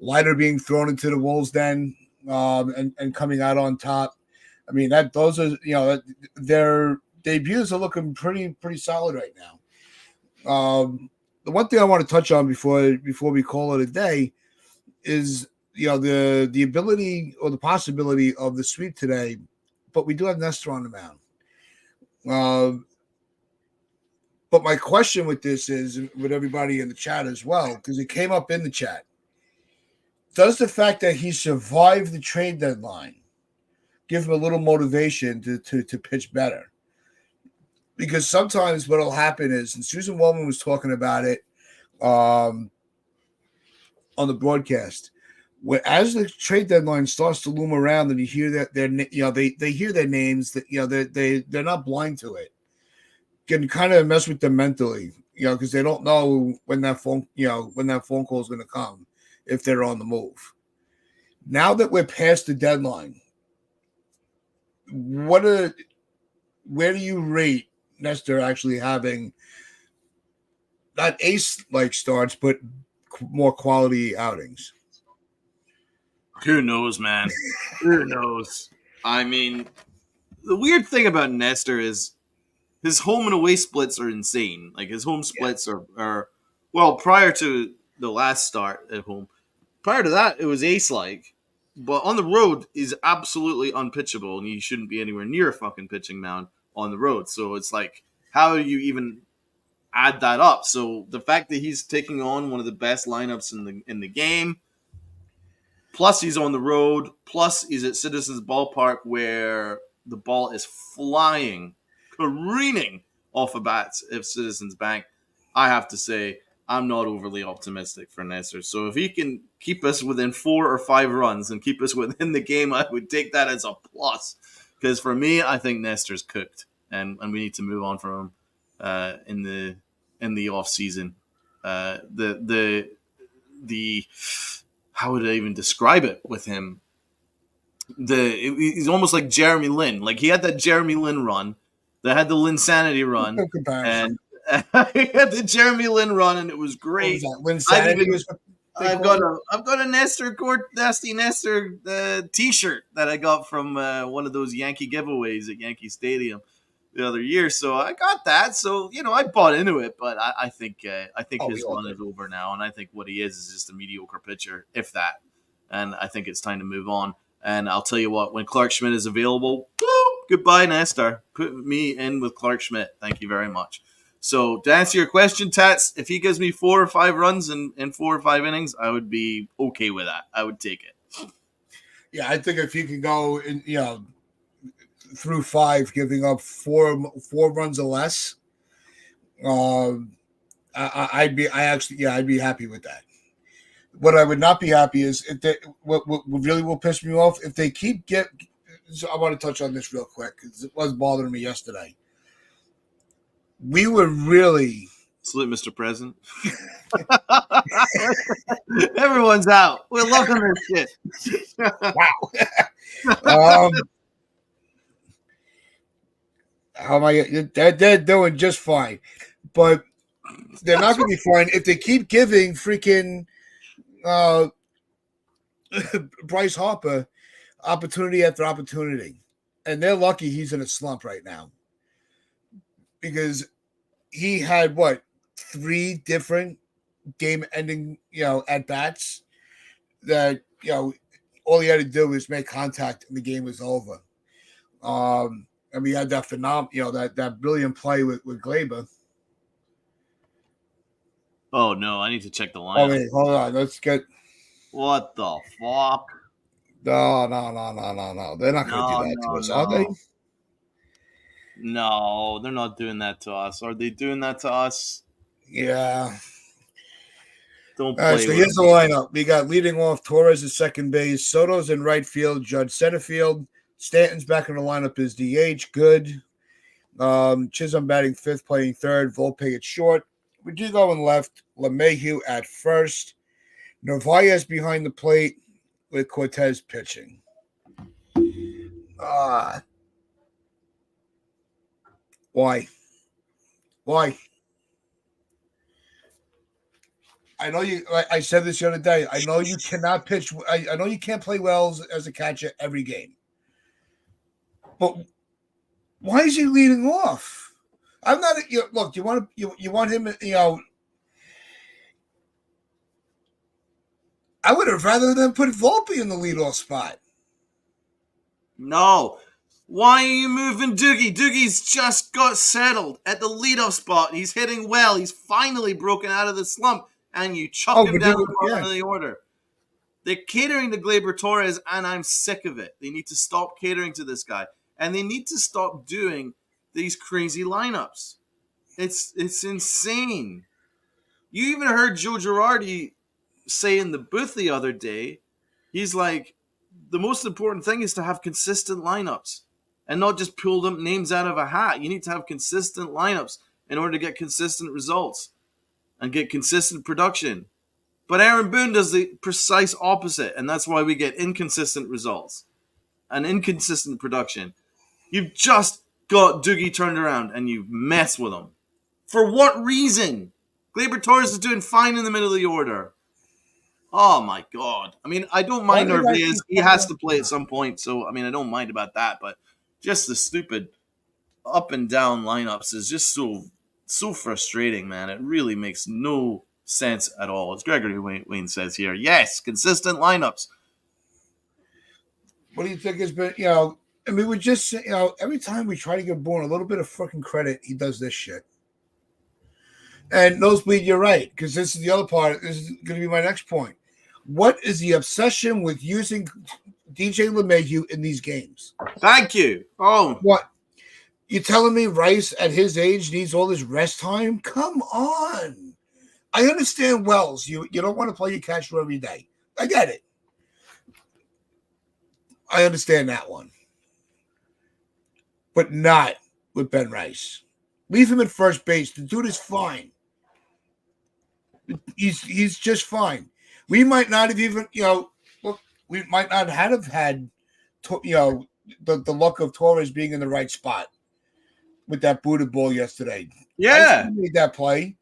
Leiter being thrown into the Wolves' den, and coming out on top. I mean, those are, their debuts are looking pretty solid right now. The one thing I want to touch on before we call it a day is the ability or the possibility of the sweep today, but we do have Nestor on the mound. But my question with this is with everybody in the chat as well, because it came up in the chat. Does the fact that he survived the trade deadline give him a little motivation to pitch better? Because sometimes what will happen is, and Susan Wellman was talking about it on the broadcast, as the trade deadline starts to loom around, and you hear that they hear their names, that they're not blind to it, can kind of mess with them mentally, because they don't know when that phone call is going to come if they're on the move. Now that we're past the deadline, where do you rate Nestor actually having not ace-like starts, but more quality outings? Who knows, man? Who knows? I mean, the weird thing about Nestor is his home and away splits are insane. Like his home splits are Well, prior to the last start at home, prior to that, it was ace-like. But on the road is absolutely unpitchable, and you shouldn't be anywhere near a fucking pitching mound on the road. So it's like, how do you even add that up? So the fact that he's taking on one of the best lineups in the game, plus he's on the road, plus he's at Citizens Ballpark where the ball is flying, careening off of bats of Citizens Bank, I have to say I'm not overly optimistic for Nestor. So if he can keep us within 4 or 5 runs and keep us within the game, I would take that as a plus. Because for me, I think Nestor's cooked, and we need to move on from him in the off season. The how would I even describe it with him? He's almost like Jeremy Lin. Like he had that Jeremy Lin run, that had the Linsanity run, No comparison. and he had the Jeremy Lin run, and it was great. I've got a Nasty Nestor T-shirt that I got from one of those Yankee giveaways at Yankee Stadium the other year. So I got that. So I bought into it, but I think his run is over now, and I think what he is just a mediocre pitcher, if that. And I think it's time to move on. And I'll tell you what, when Clark Schmidt is available, goodbye, Nestor. Put me in with Clark Schmidt. Thank you very much. So to answer your question, Tats, if he gives me 4 or 5 runs in 4 or 5 innings, I would be okay with that. I would take it. Yeah, I think if he could go in, through 5, giving up 4 runs or less, I'd be happy with that. What I would not be happy is if they, what really will piss me off if they keep So I want to touch on this real quick because it was bothering me yesterday. We were really salute, Mr. President. Everyone's out. We're loving this shit. Wow. How am I? They're doing just fine, but they're not going to be fine if they keep giving freaking Bryce Harper opportunity after opportunity, and they're lucky he's in a slump right now because he had 3 different game-ending at bats that all he had to do was make contact and the game was over. And we had that that brilliant play with Glaber. Oh no, I need to check the lineup. Oh wait, hold on. Let's get. What the fuck? No. They're not going to do that to us, are they? No, they're not doing that to us. Are they doing that to us? Yeah. Don't play. All right, so here's the lineup. We got leading off Torres at second base, Soto's in right field, Judge center field, Stanton's back in the lineup as DH. Good. Chisholm batting 5th, playing 3rd. Volpe at short. Verdugo in left. LeMahieu at first. Narvaez behind the plate with Cortez pitching. Why? I know you. I said this the other day. I know you cannot pitch. I know you can't play well as a catcher every game. But why is he leading off? I'm not. Look, you want him. I would have rather than put Volpe in the leadoff spot. No. Why are you moving Doogie? Doogie's just got settled at the leadoff spot. He's hitting well. He's finally broken out of the slump, and you chuck him down the bottom of the order. They're catering to Gleyber Torres, and I'm sick of it. They need to stop catering to this guy, and they need to stop doing these crazy lineups. It's insane. You even heard Joe Girardi say in the booth the other day, he's like, the most important thing is to have consistent lineups and not just pull them names out of a hat. You need to have consistent lineups in order to get consistent results and get consistent production. But Aaron Boone does the precise opposite, and that's why we get inconsistent results and inconsistent production. You've just got Doogie turned around, and you mess with him. For what reason? Gleyber Torres is doing fine in the middle of the order. Oh, my God. I mean, I don't mind Narvaez. He has to play at some point, so, I mean, I don't mind about that, but just the stupid up and down lineups is just so frustrating, man. It really makes no sense at all. As Gregory Wayne says here, yes, consistent lineups. What do you think has been, I mean, we just, every time we try to give Bourne a little bit of fucking credit, he does this shit. And Nosebleed, you're right, because this is the other part. This is going to be my next point. What is the obsession with using DJ LeMahieu in these games? Thank you. Oh, what? You telling me Rice at his age needs all this rest time? Come on. I understand Wells. You don't want to play your catcher every day. I get it. I understand that one. But not with Ben Rice. Leave him at first base. The dude is fine. He's just fine. We might not have even, we might not have had, the luck of Torres being in the right spot with that booted ball yesterday. yeah. Rice made that play.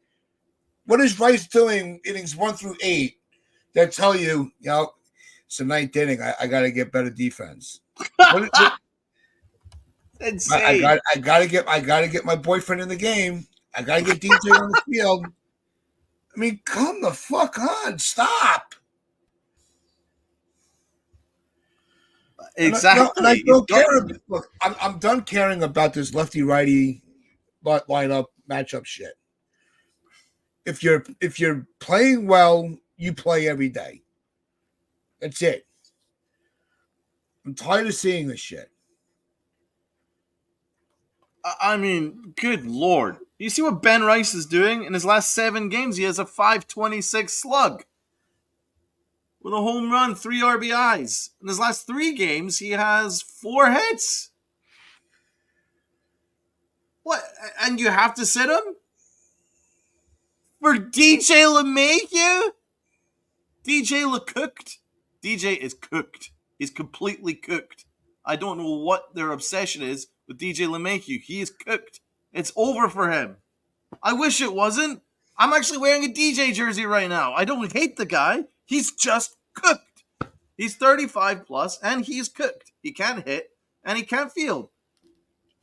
What is Rice doing innings 1 through 8 that tell you, it's a ninth inning. I got to get better defense. Insane. I gotta get my boyfriend in the game. I gotta get DJ on the field. I mean, come the fuck on. Stop. Exactly. And I don't care. Look, I'm done caring about this lefty-righty lineup matchup shit. If you're playing well, you play every day. That's it. I'm tired of seeing this shit. I mean, good Lord. You see what Ben Rice is doing? In his last 7 games, he has a .526 slug. With a home run, 3 RBIs. In his last 3 games, he has 4 hits. What? And you have to sit him? For DJ LeMahieu? DJ cooked? DJ is cooked. He's completely cooked. I don't know what their obsession is with DJ LeMahieu. He is cooked. It's over for him. I wish it wasn't. I'm actually wearing a DJ jersey right now. I don't hate the guy. He's just cooked. He's 35 plus and he's cooked. He can't hit and he can't field.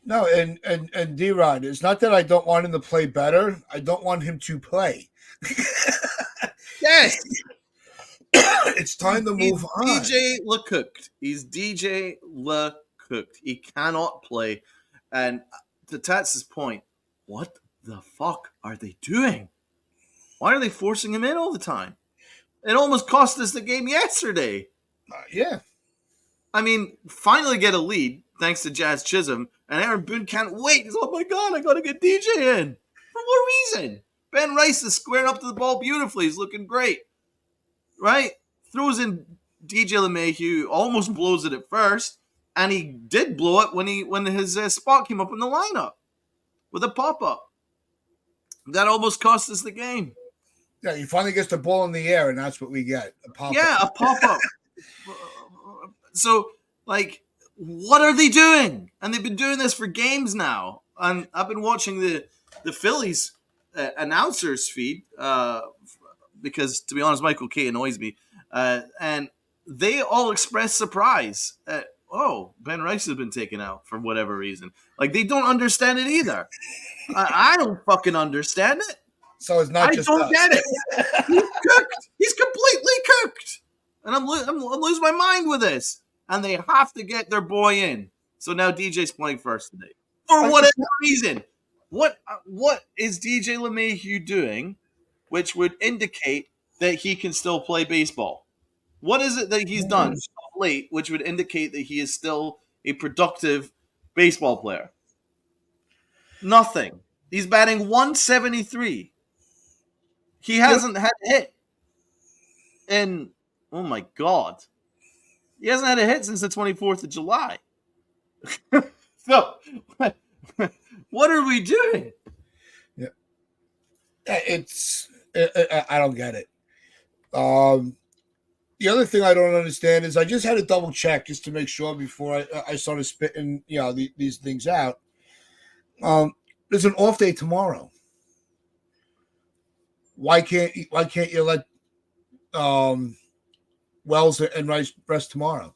No, and D-Rod, it's not that I don't want him to play better. I don't want him to play. Yes. It's time to move on. DJ LeCooked. He's DJ LeCooked. He cannot play. And to Tats's point, what the fuck are they doing? Why are they forcing him in all the time? It almost cost us the game yesterday. Yeah. I mean, finally get a lead thanks to Jazz Chisholm, and Aaron Boone can't wait. He's, oh my God, I got to get DJ in. For what reason? Ben Rice is squaring up to the ball beautifully. He's looking great. Right? Throws in DJ LeMahieu, almost blows it at first, and he did blow it when his spot came up in the lineup with a pop-up. That almost cost us the game. Yeah, he finally gets the ball in the air, and that's what we get. A pop-up. Yeah, a pop-up. So, what are they doing? And they've been doing this for games now. And I've been watching the Phillies announcers feed because, to be honest, Michael Kay annoys me. And they all express surprise. Ben Rice has been taken out for whatever reason. They don't understand it either. I don't fucking understand it. So it's not just us. I don't get it. He's cooked. He's completely cooked. And I'm losing my mind with this. And they have to get their boy in. So now DJ's playing first today. For whatever reason. What is DJ LeMahieu doing which would indicate that he can still play baseball? What is it that he's done late which would indicate that he is still a productive baseball player? Nothing. He's batting 173. He hasn't had a hit. And, oh my God. He hasn't had a hit since the 24th of July. So, what are we doing? Yeah. I don't get it. The other thing I don't understand is I just had to double check just to make sure before I started spitting, these things out. There's an off day tomorrow. Why can't you let Wells and Rice rest tomorrow?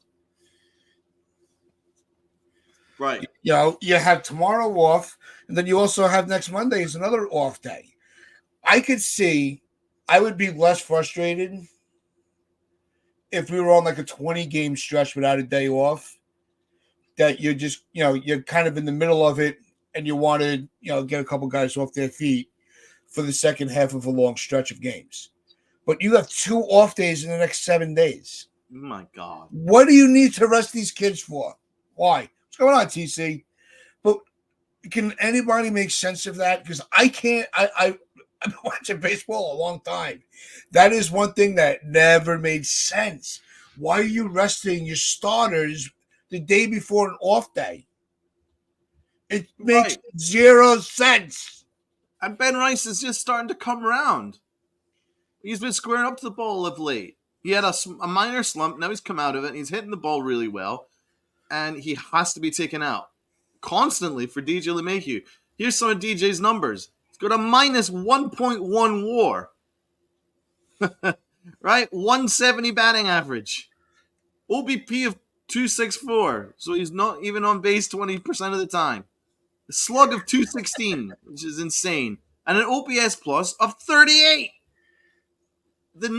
Right. You have tomorrow off, and then you also have next Monday is another off day. I could see I would be less frustrated if we were on like a 20-game stretch without a day off. That you're just, you're kind of in the middle of it, and you want to, get a couple guys off their feet for the second half of a long stretch of games. But you have 2 off days in the next 7 days. Oh my God. What do you need to rest these kids for? Why? What's going on, TC? But can anybody make sense of that? Because I can't. I've been watching baseball a long time. That is one thing that never made sense. Why are you resting your starters the day before an off day? It makes zero sense. And Ben Rice is just starting to come around. He's been squaring up to the ball of late. He had a minor slump. Now he's come out of it, and he's hitting the ball really well. And he has to be taken out constantly for DJ LeMahieu. Here's some of DJ's numbers. He's got a minus 1.1 WAR. Right? 170 batting average. OBP of 264. So he's not even on base 20% of the time. A slug of 216, which is insane. And an OPS plus of 38. The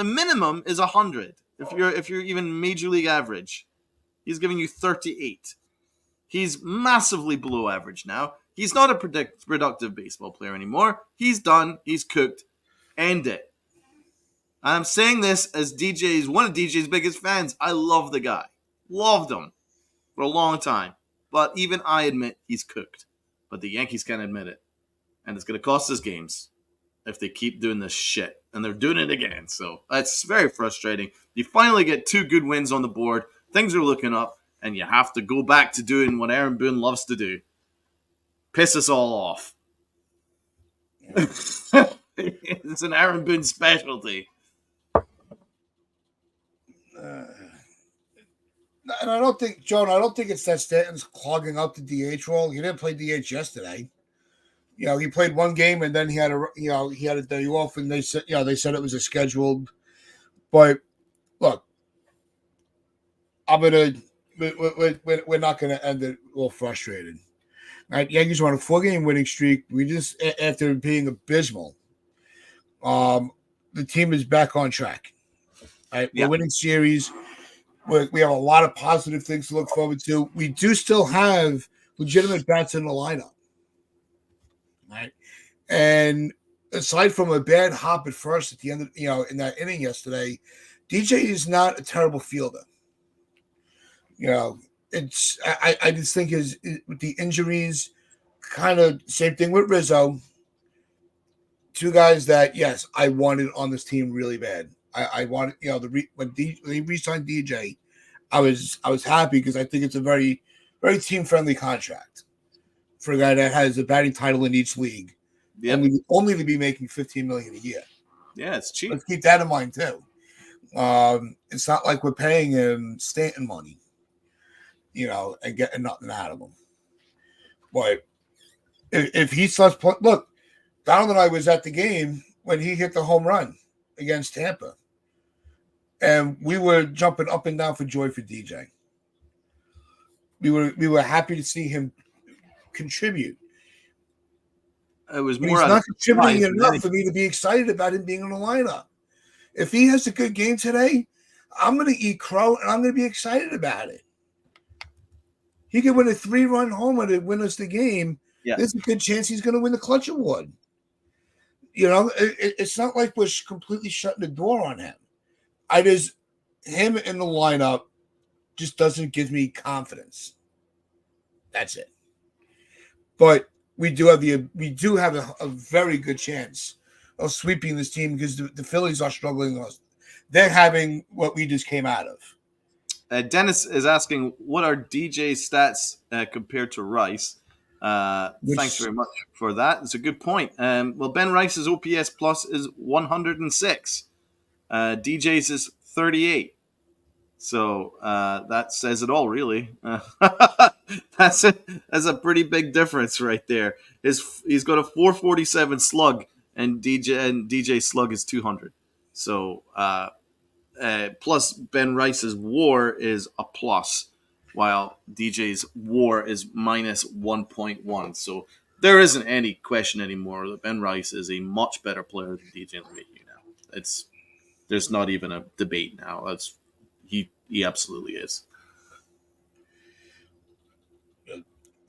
minimum is 100. If you're even major league average. He's giving you 38. He's massively below average now. He's not a productive baseball player anymore. He's done. He's cooked. End it. I'm saying this as one of DJ's biggest fans. I love the guy. Loved him for a long time. But even I admit he's cooked. But the Yankees can't admit it. And it's going to cost us games if they keep doing this shit. And they're doing it again. So that's very frustrating. You finally get 2 good wins on the board. Things are looking up. And you have to go back to doing what Aaron Boone loves to do. Piss us all off. Yeah. It's an Aaron Boone specialty. And I don't think, Joan, it's that Stanton's clogging up the DH role. He didn't play DH yesterday. He played one game and then he had a day off, and they said it was a scheduled. But look, we're not going to end it a little frustrated. Right? Yankees are on a 4-game winning streak. We just, after being abysmal, the team is back on track. Right? We're winning series. We have a lot of positive things to look forward to. We do still have legitimate bats in the lineup. Right? And aside from a bad hop at first at the end of, in that inning yesterday, DJ is not a terrible fielder. It's I just think with the injuries, kind of same thing with Rizzo. 2 guys that, yes, I wanted on this team really bad. I wanted, when they re-signed DJ, I was happy because I think it's a very, very team-friendly contract for a guy that has a batting title in each league. Yep. Only to be making $15 million a year. Yeah, it's cheap. Let's keep that in mind too. It's not like we're paying him Stanton money, and getting nothing out of him. But if he starts playing, look, Donald and I was at the game when he hit the home run against Tampa. And we were jumping up and down for joy for DJ. We were happy to see him contribute. It was but more he's not contributing enough for me to be excited about him being in the lineup. If he has a good game today, I'm going to eat crow and I'm going to be excited about it. He could win a 3-run homer to win us the game. Yeah. There's a good chance he's going to win the Clutch Award. It's not like we're completely shutting the door on him. Him in the lineup just doesn't give me confidence. That's it. But we do have a very good chance of sweeping this team because the Phillies are struggling. They're having what we just came out of. Dennis is asking, what are DJ's stats compared to Rice? Thanks very much for that. It's a good point. Well, Ben Rice's OPS plus is 106. DJ's is 38. So that says it all, really. That's a pretty big difference right there. He's got a 447 slug, and DJ slug is 200. So plus Ben Rice's WAR is a plus, while DJ's WAR is minus 1.1. So there isn't any question anymore that Ben Rice is a much better player than DJ LeMahieu now. There's not even a debate now. He absolutely is.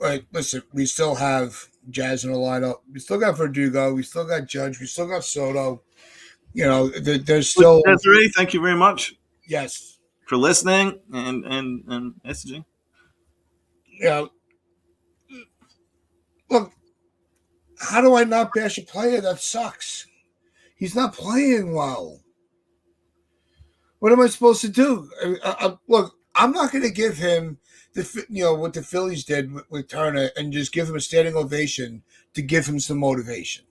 Like, listen, we still have Jazz in the lineup. We still got Verdugo. We still got Judge. We still got Soto. You know, there's still. Desiree, thank you very much. Yes. For listening and messaging. You know, look, how do I not bash a player that sucks? He's not playing well. What am I supposed to do? Look, I'm not going to give him what the Phillies did with Turner and just give him a standing ovation to give him some motivation.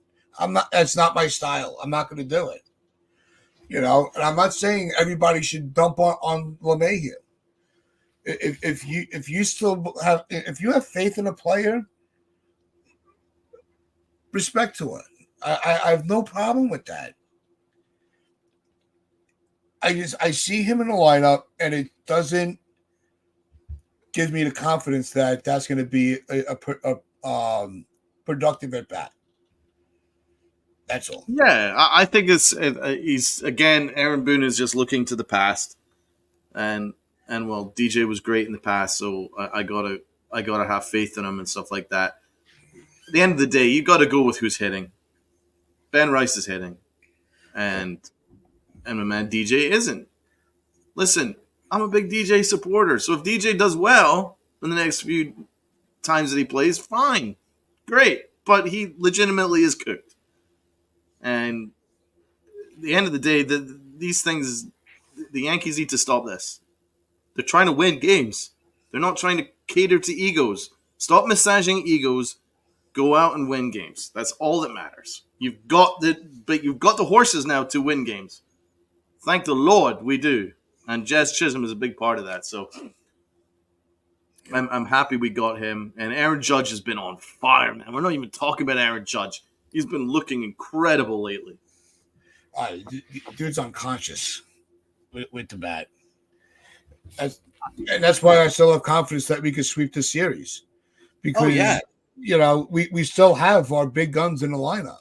That's not my style. I'm not going to do it. You know, and I'm not saying everybody should dump on LeMahieu. If you have faith in a player, respect to it. I have no problem with that. I see him in the lineup, and it doesn't give me the confidence that that's going to be a productive at bat. That's all. Yeah, I think he's again. Aaron Boone is just looking to the past, and well, DJ was great in the past, so I gotta have faith in him and stuff like that. At the end of the day, you got to go with who's hitting. Ben Rice is hitting, and my man DJ isn't. Listen, I'm a big DJ supporter, so if DJ does well in the next few times that he plays, fine, great. But he legitimately is cooked. And at the end of the day, these things, the Yankees need to stop this. They're trying to win games. They're not trying to cater to egos. Stop massaging egos. Go out and win games. That's all that matters. You've got the horses now to win games. Thank the Lord we do. And Jazz Chisholm is a big part of that. So I'm happy we got him. And Aaron Judge has been on fire, man. We're not even talking about Aaron Judge. He's been looking incredible lately. Dude's unconscious with the bat. That's why I still have confidence that we could sweep the series. Because, we still have our big guns in the lineup.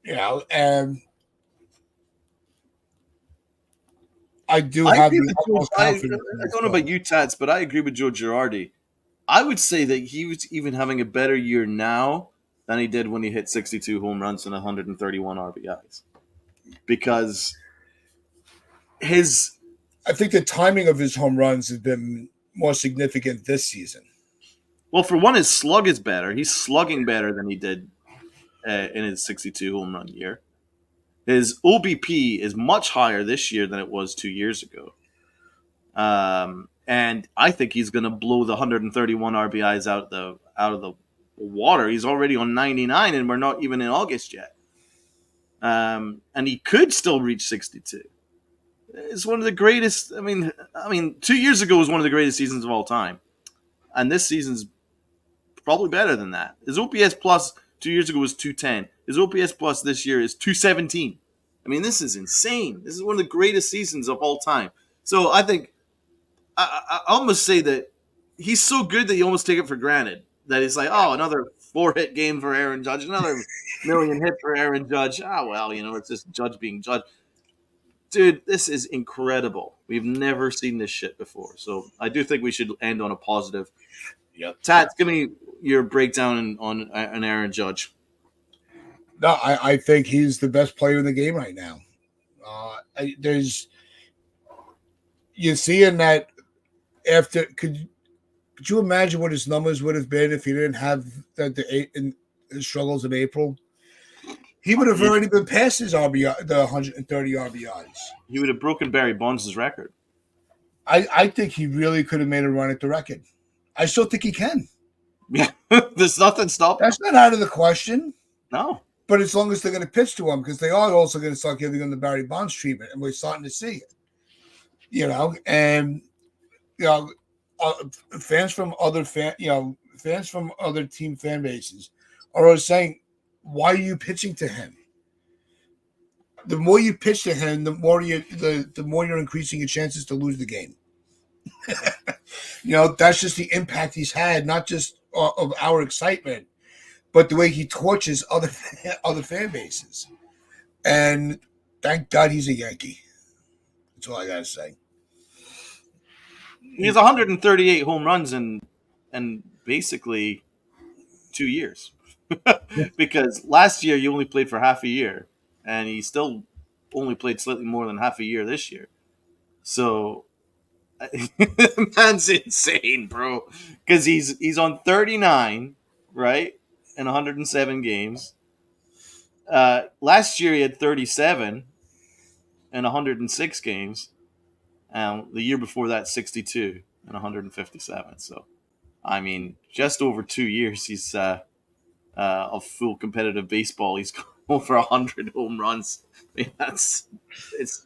You know, and I do have the confidence. I don't know about you, Tats, but I agree with Joe Girardi. I would say that he was even having a better year now than he did when he hit 62 home runs and 131 RBIs. Because I think the timing of his home runs has been more significant this season. Well, for one, his slug is better. He's slugging better than he did in his 62 home run year. His OBP is much higher this year than it was 2 years ago. And I think he's going to blow the 131 RBIs out of the water. He's already on 99, and we're not even in August yet. And he could still reach 62. It's one of the greatest. I mean, 2 years ago was one of the greatest seasons of all time, and this season's probably better than that. His OPS plus 2 years ago was 210. His OPS plus this year is 217. I mean, this is insane. This is one of the greatest seasons of all time. So I think I almost say that he's so good that you almost take it for granted. That it's like, oh, another 4-hit game for Aaron Judge, another million hit for Aaron Judge. Oh, well, it's just Judge being Judge. Dude, this is incredible. We've never seen this shit before. So I do think we should end on a positive. Yep. Tats, give me your breakdown on Aaron Judge. No, I think he's the best player in the game right now. You see in that after could you imagine what his numbers would have been if he didn't have the struggles in April? He would have already been past his RBI, the 130 RBIs. He would have broken Barry Bonds' record. I think he really could have made a run at the record. I still think he can. Yeah, there's nothing stopping. That's not out of the question. No. But as long as they're going to pitch to him, because they are also going to start giving him the Barry Bonds treatment, and we're starting to see it. Fans from other team fan bases are always saying, "Why are you pitching to him?" The more you pitch to him, the more you're increasing your chances to lose the game. That's just the impact he's had, not just of our excitement, but the way he torches other fan bases. And thank God he's a Yankee. That's all I gotta say. He has 138 home runs in basically 2 years. Because last year you only played for half a year, and he still only played slightly more than half a year this year. So, man's insane, bro. Because he's on 39, right, in 107 games. Last year he had 37 in 106 games. The year before that, 62 and 157. So, I mean, just over 2 years, he's of full competitive baseball. He's got over 100 home runs. I mean,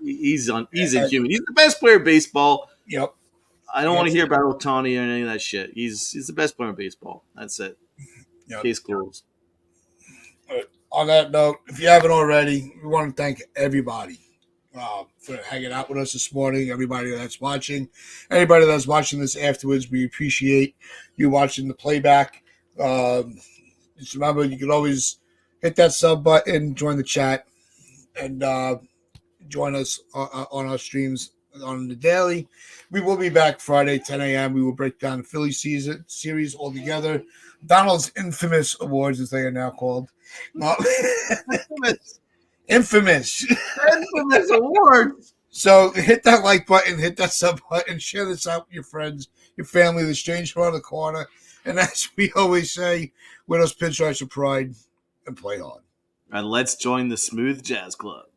he's inhuman. He's the best player in baseball. Yep. I don't want to hear about Ohtani or any of that shit. He's the best player in baseball. That's it. Yep. Case closed. On that note, if you haven't already, we want to thank everybody for hanging out with us this morning. Everybody that's watching, anybody that's watching this afterwards, we appreciate you watching the playback. Just remember, you can always hit that sub button, join the chat, and join us on our streams on the daily. We will be back Friday, 10 a.m. We will break down the Philly series all together. Donald's infamous awards, as they are now called. Infamous awards. So hit that like button, hit that sub button, share this out with your friends, your family, the stranger on the corner. And as we always say, wear those pinstripes of pride and play on. And let's join the Smooth Jazz Club.